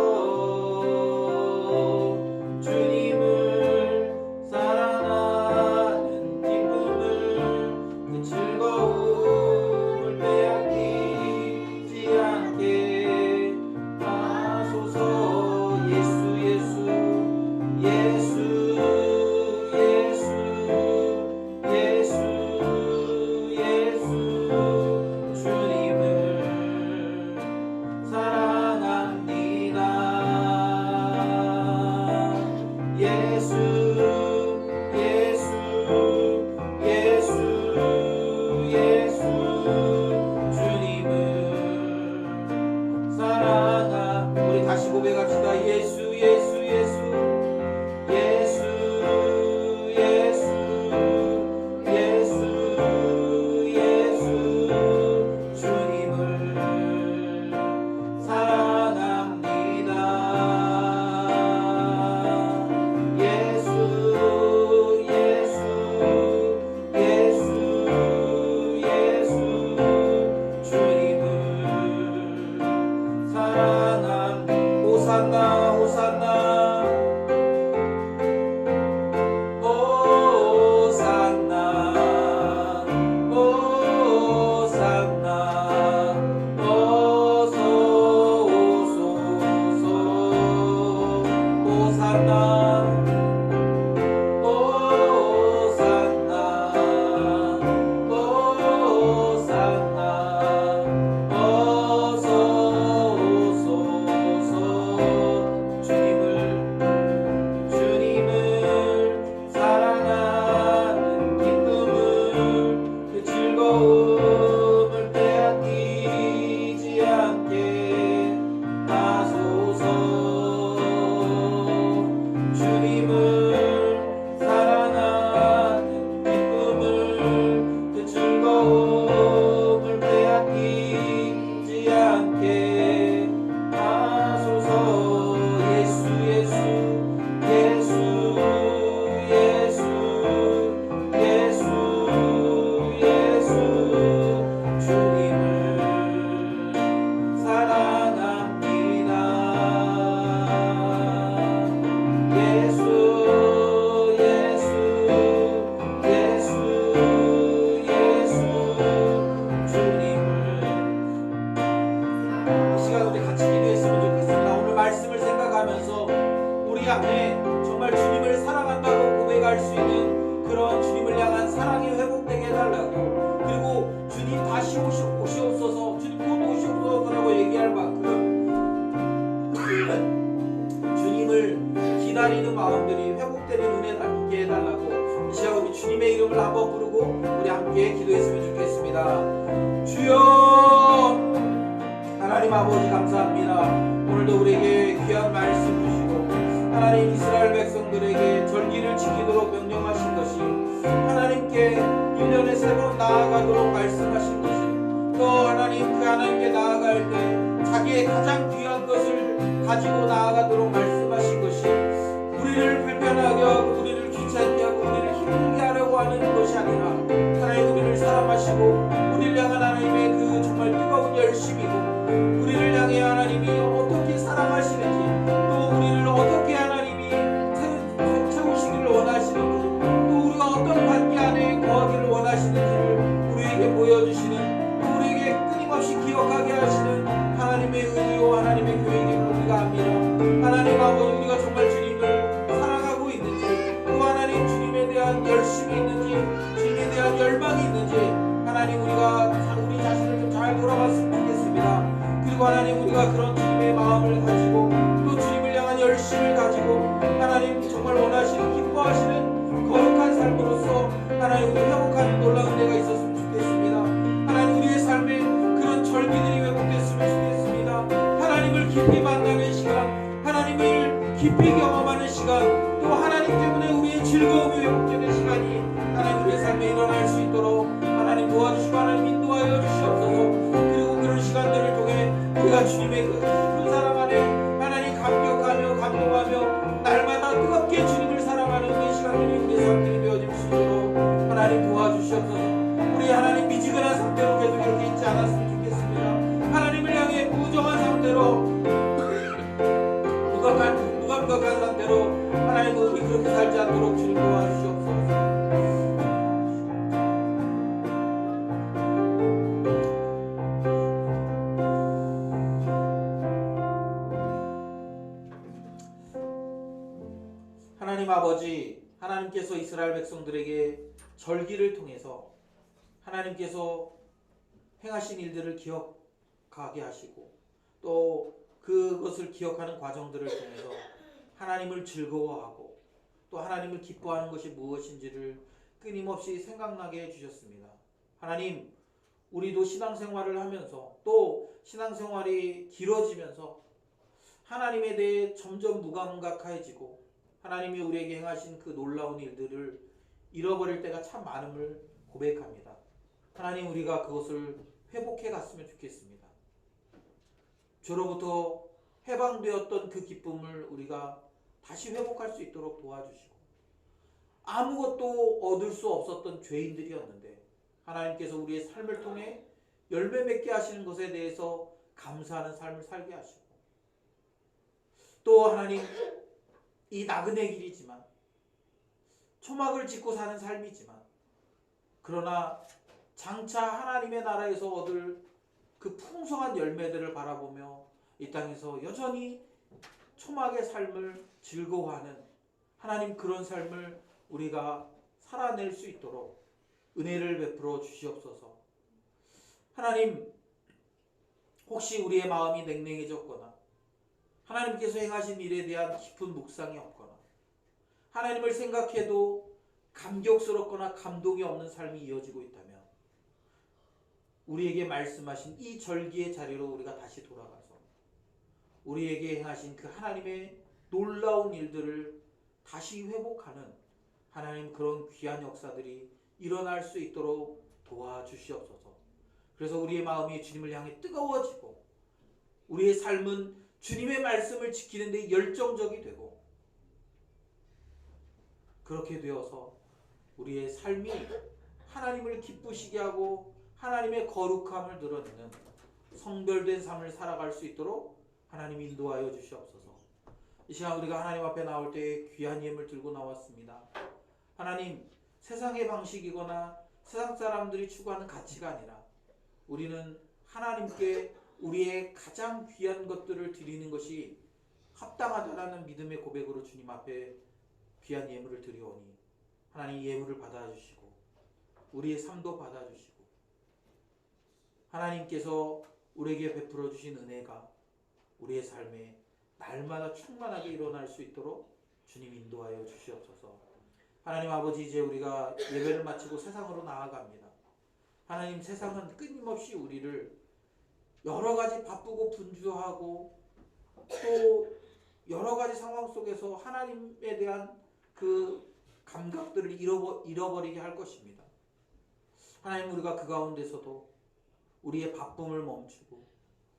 주님을 사랑하는 기쁨을, 그 즐거움을 빼앗기지 않게 하소서. 예수 예수 예수 우리 다시 고백합시다. 예수 예수 예수 예수 사랑한다고 고백할 수 있는 그런 주님을 향한 사랑이 회복되게 해달라고, 그리고 주님 다시 오시옵소서, 주님 곧 오시옵소서라고 얘기할 만큼 주님을 기다리는 마음들이 회복되는 은혜 담게 해달라고 이 시간 우리 주님의 이름을 한번 부르고 우리 함께 기도했으면 좋겠습니다. 주여 하나님 아버지 감사합니다. 오늘도 우리에게 귀한 말씀 주시고 하나님 이스라엘 백성들에게 절기를 지키도록 명령하신 것이, 하나님께 1년에 3번 나아가도록 말씀하신 것이, 또 하나님 그 하나님께 나아갈 때 자기의 가장 귀한 것을 가지고 나아가도록 말씀하신 것이, 우리를 불편하게 하고 우리를 귀찮게 하고 우리를 힘들게 하려고 하는 것이 아니라 하나님 우리를 사랑하시고 우리를 향한 하나님의 그 정말 뜨거운 열심이고, 우리를 향해 하나님이 어떻게 사랑하시는지, 또 우리를 어떻게 하나님이 채우시기를 원하시는지, 또 우리가 어떤 관계 안에 거하기를 원하시는지를 우리에게 보여주시는, 또 우리에게 끊임없이 기억하게 하시는 하나님의 은혜요 하나님의 교회임을 우리가 압니다. 하나님 아버지, 우리가 정말 주님을 사랑하고 있는지, 또 하나님 주님에 대한 열심이 있는지, 주님에 대한 열망이 있는지, 하나님 우리가 우리 자신을 좀 잘 돌아봤으면 좋겠습니다. 그리고 하나님 우리가 그런 주님의 마음을 가지고 또 주님을 향한 열심을 가지고 하나님 정말 원하시는 기뻐하시는 거룩한 삶으로서 하나님 우리 회복하는 놀라운 은혜가 있었으면 좋겠습니다. 하나님 우리의 삶에 그런 절기들이 회복됐으면 좋겠습니다. 하나님을 깊이 만나는 시간, 하나님을 깊이 경험하는 시간, 또 하나님 때문에 우리의 즐거움이 회복되는 시간이 하나님 우리의 삶에 일어날 수 있도록 하나님 도와주시고 하나님 인도하여 주시옵소서. 그리고 그런 시간들을 통해 우리가 주님의 그 깊은 사랑 안에 하나님 감격하며 감동하며 날마다 뜨겁게 주님을 사랑하는 그 시간들이 우리의 삶들이 되어질 수 있도록 하나님 도와주시옵소서. 우리 하나님 미지근한 상태로 계속 이렇게 있지 않았으면 좋겠습니다. 하나님을 향해 무정한 상태로 무감각한 상태로 하나님 우리 그렇게 살지 않도록 주님 도와주시옵소서. 하나님 아버지, 하나님께서 이스라엘 백성들에게 절기를 통해서 하나님께서 행하신 일들을 기억하게 하시고, 또 그것을 기억하는 과정들을 통해서 하나님을 즐거워하고 또 하나님을 기뻐하는 것이 무엇인지를 끊임없이 생각나게 해주셨습니다. 하나님, 우리도 신앙생활을 하면서 또 신앙생활이 길어지면서 하나님에 대해 점점 무감각해지고 하나님이 우리에게 행하신 그 놀라운 일들을 잃어버릴 때가 참 많음을 고백합니다. 하나님, 우리가 그것을 회복해 갔으면 좋겠습니다. 저로부터 해방되었던 그 기쁨을 우리가 다시 회복할 수 있도록 도와주시고, 아무것도 얻을 수 없었던 죄인들이었는데 하나님께서 우리의 삶을 통해 열매 맺게 하시는 것에 대해서 감사하는 삶을 살게 하시고, 또 하나님, 이 나그네 길이지만 초막을 짓고 사는 삶이지만, 그러나 장차 하나님의 나라에서 얻을 그 풍성한 열매들을 바라보며 이 땅에서 여전히 초막의 삶을 즐거워하는 하나님, 그런 삶을 우리가 살아낼 수 있도록 은혜를 베풀어 주시옵소서. 하나님, 혹시 우리의 마음이 냉랭해졌거나 하나님께서 행하신 일에 대한 깊은 묵상이 없거나 하나님을 생각해도 감격스럽거나 감동이 없는 삶이 이어지고 있다면, 우리에게 말씀하신 이 절기의 자리로 우리가 다시 돌아가서 우리에게 행하신 그 하나님의 놀라운 일들을 다시 회복하는 하나님, 그런 귀한 역사들이 일어날 수 있도록 도와주시옵소서. 그래서 우리의 마음이 주님을 향해 뜨거워지고 우리의 삶은 주님의 말씀을 지키는 데 열정적이 되고, 그렇게 되어서 우리의 삶이 하나님을 기쁘시게 하고 하나님의 거룩함을 드러내는 성별된 삶을 살아갈 수 있도록 하나님 인도하여 주시옵소서. 이 시간 우리가 하나님 앞에 나올 때 귀한 예물 들고 나왔습니다. 하나님, 세상의 방식이거나 세상 사람들이 추구하는 가치가 아니라 우리는 하나님께 우리의 가장 귀한 것들을 드리는 것이 합당하다라는 믿음의 고백으로 주님 앞에 귀한 예물을 드리오니 하나님 예물을 받아주시고 우리의 삶도 받아주시고 하나님께서 우리에게 베풀어 주신 은혜가 우리의 삶에 날마다 충만하게 일어날 수 있도록 주님 인도하여 주시옵소서. 하나님 아버지, 이제 우리가 예배를 마치고 세상으로 나아갑니다. 하나님, 세상은 끊임없이 우리를 여러 가지 바쁘고 분주하고 또 여러 가지 상황 속에서 하나님에 대한 그 감각들을 잃어버리게 할 것입니다. 하나님, 우리가 그 가운데서도 우리의 바쁨을 멈추고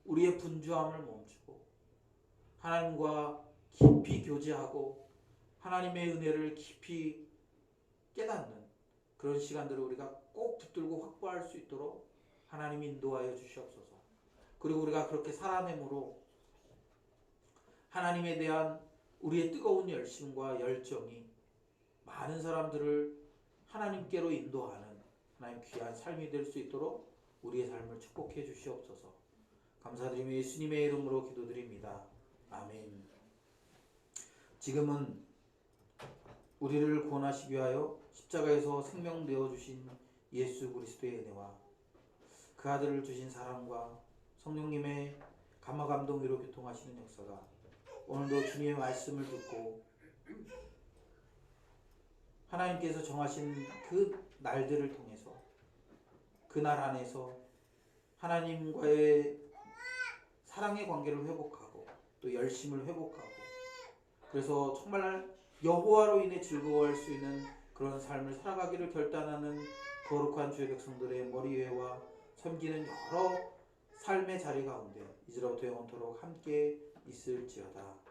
우리의 분주함을 멈추고 하나님과 깊이 교제하고 하나님의 은혜를 깊이 깨닫는 그런 시간들을 우리가 꼭 붙들고 확보할 수 있도록 하나님 인도하여 주시옵소서. 그리고 우리가 그렇게 살아내므로 하나님에 대한 우리의 뜨거운 열심과 열정이 많은 사람들을 하나님께로 인도하는 하나님 귀한 삶이 될 수 있도록 우리의 삶을 축복해 주시옵소서. 감사드리며 예수님의 이름으로 기도드립니다. 아멘. 지금은 우리를 구원하시기 위하여 십자가에서 생명 내어주신 예수 그리스도의 은혜와 그 아들을 주신 사랑과 성령님의 감화 감동 위로 교통하시는 역사가 오늘도 주님의 말씀을 듣고 하나님께서 정하신 그 날들을 통해서 그 날 안에서 하나님과의 사랑의 관계를 회복하고 또 열심을 회복하고 그래서 정말 여호와로 인해 즐거워할 수 있는 그런 삶을 살아가기를 결단하는 거룩한 주의 백성들의 머리 위에와 섬기는 여러 삶의 자리 가운데 이제로부터 영원토록 함께 있을지어다.